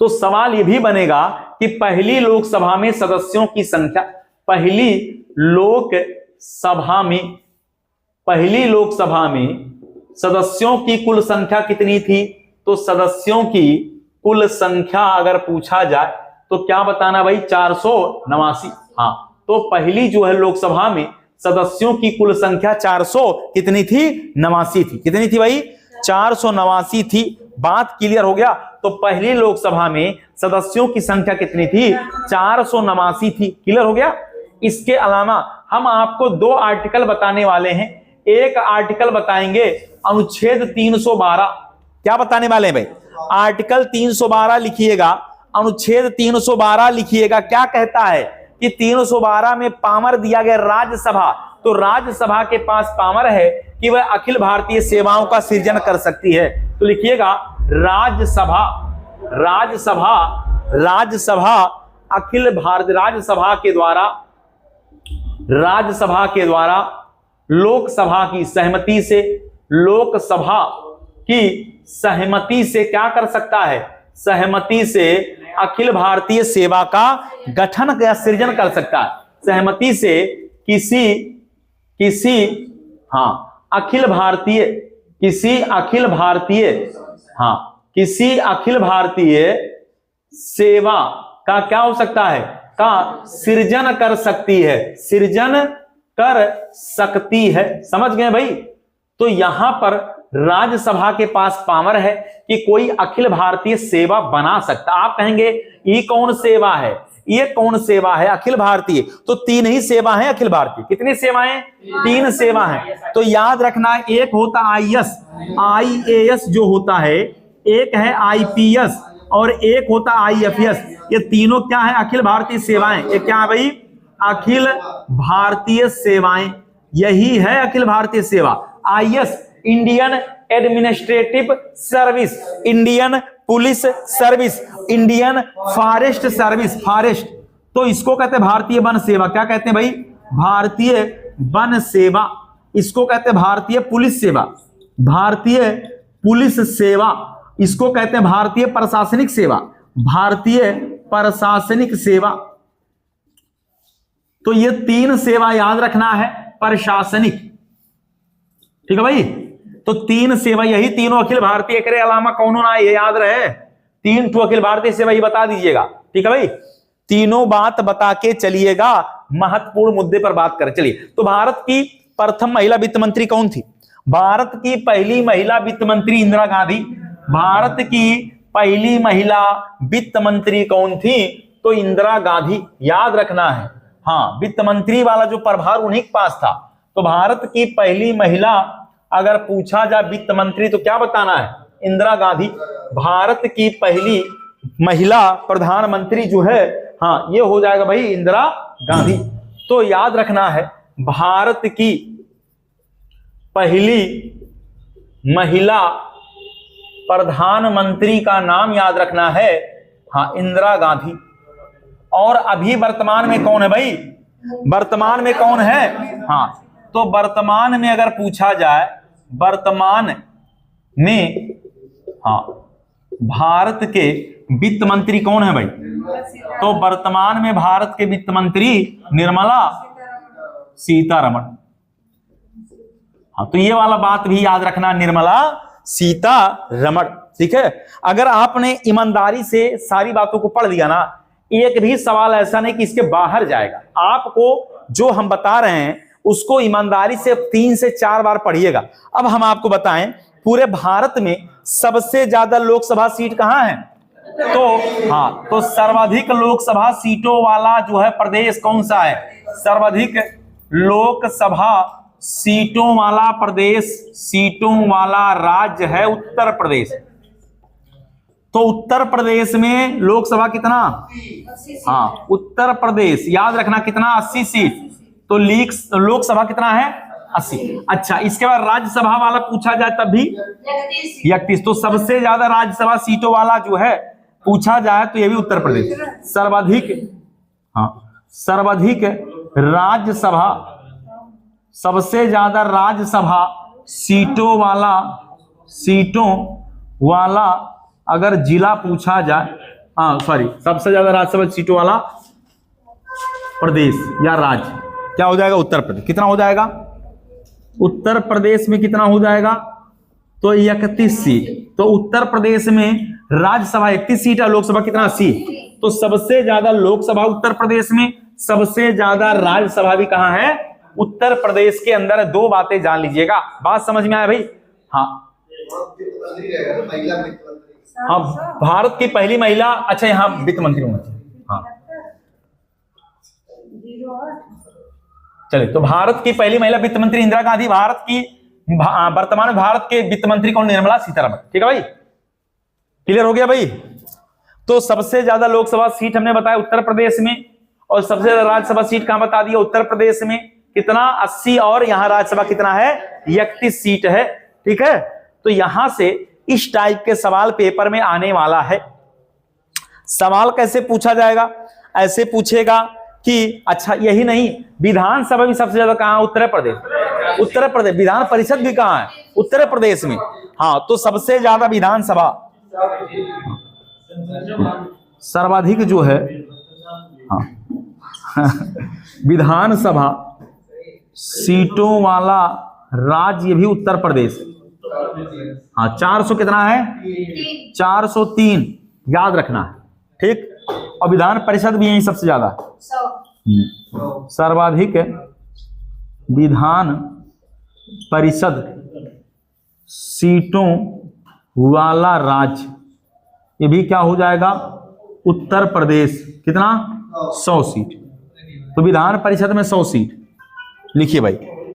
तो सवाल यह भी बनेगा कि पहली लोकसभा में सदस्यों की संख्या, पहली लोकसभा में सदस्यों की कुल संख्या कितनी थी? तो सदस्यों की कुल संख्या अगर पूछा जाए तो क्या बताना भाई? 489। हाँ, तो पहली जो है लोकसभा में सदस्यों की कुल संख्या 400 कितनी थी? 89 थी। कितनी थी भाई? 489 थी। बात क्लियर हो गया। तो पहली लोकसभा में सदस्यों की संख्या कितनी थी? 489 थी। क्लियर हो गया। इसके अलावा हम आपको 2 आर्टिकल बताने वाले हैं। एक आर्टिकल बताएंगे अनुच्छेद 312। क्या बताने वाले हैं भाई? आर्टिकल 312 लिखिएगा, अनुच्छेद 312 लिखिएगा। क्या कहता है कि 312 में पावर दिया गया राज्यसभा। तो राज्यसभा के पास पावर है कि वह अखिल भारतीय सेवाओं का सृजन कर सकती है। तो लिखिएगा राज्यसभा अखिल भारतीय राज्यसभा के द्वारा लोकसभा की सहमति से लोकसभा कि सहमति से क्या कर सकता है, सहमति से अखिल भारतीय सेवा का गठन या सृजन कर सकता है। सहमति से किसी अखिल भारतीय सेवा का क्या हो सकता है, का सृजन कर सकती है, सृजन कर सकती है। समझ गए भाई। तो यहां पर राज्यसभा के पास पावर है कि कोई अखिल भारतीय सेवा बना सकता। आप कहेंगे ये कौन सेवा है, ये कौन सेवा है, अखिल भारतीय। तो तीन ही सेवा है अखिल भारतीय। कितनी सेवाएं, तीन सेवा है। तो याद रखना, एक होता IAS जो होता है, एक है IPS और एक होता IFS। ये तीनों क्या है, अखिल भारतीय सेवाएं। ये क्या है भाई, अखिल भारतीय सेवाएं। यही है अखिल भारतीय सेवा। IS Indian administrative service, Indian police service, Indian forest service, forest. तो इसको कहते हैं भारतीय वन सेवा। क्या कहते हैं भाई, भारतीय वन सेवा। इसको कहते हैं भारतीय पुलिस सेवा, भारतीय पुलिस सेवा। इसको कहते हैं भारतीय प्रशासनिक सेवा, भारतीय प्रशासनिक सेवा। तो ये तीन सेवा याद रखना है, प्रशासनिक। ठीक है भाई। तो तीन सेवा, यही तीनों अखिल भारतीय, करे अलावा कौन ना, ये याद रहे। तीन तो अखिल भारतीय सेवा, ये बता दीजिएगा। ठीक है भाई, तीनों बात बता के चलिएगा, महत्वपूर्ण मुद्दे पर बात करें। चलिए, तो भारत की प्रथम महिला वित्त मंत्री कौन थी? भारत की पहली महिला वित्त मंत्री इंदिरा गांधी। भारत की पहली महिला वित्त मंत्री कौन थी? तो इंदिरा गांधी। याद रखना है। हाँ, वित्त मंत्री वाला जो प्रभार उन्हीं के पास था। तो भारत की पहली महिला अगर पूछा जाए वित्त मंत्री तो क्या बताना है? इंदिरा गांधी। भारत की पहली महिला प्रधानमंत्री जो है, हाँ, ये हो जाएगा भाई इंदिरा गांधी। तो याद रखना है, भारत की पहली महिला प्रधानमंत्री का नाम याद रखना है, हाँ, इंदिरा गांधी। और अभी वर्तमान में कौन है भाई? वर्तमान में कौन है? हाँ, तो वर्तमान में अगर पूछा जाए, वर्तमान में, हाँ, भारत के वित्त मंत्री कौन है भाई? तो वर्तमान में भारत के वित्त मंत्री निर्मला सीतारमण। हाँ, तो ये वाला बात भी याद रखना, निर्मला सीतारमण। ठीक है। अगर आपने ईमानदारी से सारी बातों को पढ़ लिया ना, एक भी सवाल ऐसा नहीं कि इसके बाहर जाएगा। आपको जो हम बता रहे हैं उसको ईमानदारी से 3 से 4 बार पढ़िएगा। अब हम आपको बताएं, पूरे भारत में सबसे ज्यादा लोकसभा सीट कहां है? तो हाँ, तो सर्वाधिक लोकसभा सीटों वाला जो है प्रदेश कौन सा है? सर्वाधिक लोकसभा सीटों वाला प्रदेश, सीटों वाला राज्य है उत्तर प्रदेश। तो उत्तर प्रदेश में लोकसभा कितना? हाँ, उत्तर प्रदेश याद रखना कितना? 80 सीट। तो लोकसभा कितना है? 80। अच्छा, इसके बाद राज्यसभा वाला पूछा जाए तब भी 31। तो सबसे ज्यादा राज्यसभा सीटों वाला जो है पूछा जाए तो ये भी उत्तर प्रदेश। सर्वाधिक, हाँ, सर्वाधिक राज्यसभा, सबसे ज्यादा राज्यसभा सीटों वाला अगर जिला पूछा जाए, हाँ सॉरी, सबसे ज्यादा राज्यसभा सीटों वाला प्रदेश या राज्य क्या हो जाएगा? उत्तर प्रदेश। कितना हो जाएगा? उत्तर प्रदेश में कितना हो जाएगा? तो 31 सीट। तो उत्तर प्रदेश में राज्यसभा 31 सीट है, लोकसभा कितना? 80। तो सबसे ज्यादा लोकसभा उत्तर प्रदेश में, सबसे ज्यादा राज्यसभा भी कहां है? उत्तर प्रदेश के अंदर। 2 बातें जान लीजिएगा। बात समझ में आया भाई? हाँ हाँ, भारत की पहली महिला, अच्छा यहां वित्त मंत्री होना चाहिए। हाँ, चलिए, तो भारत की पहली महिला वित्त मंत्री इंदिरा गांधी। भारत की वर्तमान में भारत के वित्त मंत्री कौन? निर्मला सीतारमण। ठीक है भाई, क्लियर हो गया भाई? तो सबसे ज्यादा लोकसभा सीट हमने बताया उत्तर प्रदेश में, और सबसे ज्यादा राज्यसभा सीट कहां बता दिया? उत्तर प्रदेश में। कितना? 80। और यहां राज्यसभा कितना है? 31 सीट है। ठीक है। तो यहां से इस टाइप के सवाल पेपर में आने वाला है। सवाल कैसे पूछा जाएगा? ऐसे पूछेगा कि अच्छा, यही नहीं, विधानसभा भी सबसे ज्यादा कहां? उत्तर प्रदेश। उत्तर प्रदेश। विधान परिषद भी कहां है? उत्तर प्रदेश में। हाँ, तो सबसे ज्यादा विधानसभा, सर्वाधिक जो है, हाँ विधानसभा सीटों वाला राज्य भी उत्तर प्रदेश है। हाँ, 400 कितना है, 403 याद रखना है, ठीक। और विधान परिषद भी यही सबसे ज्यादा, सर्वाधिक विधान परिषद सीटों वाला राज्य, ये भी क्या हो जाएगा, उत्तर प्रदेश। कितना, 100 सीट। तो विधान परिषद में 100 सीट लिखिए भाई।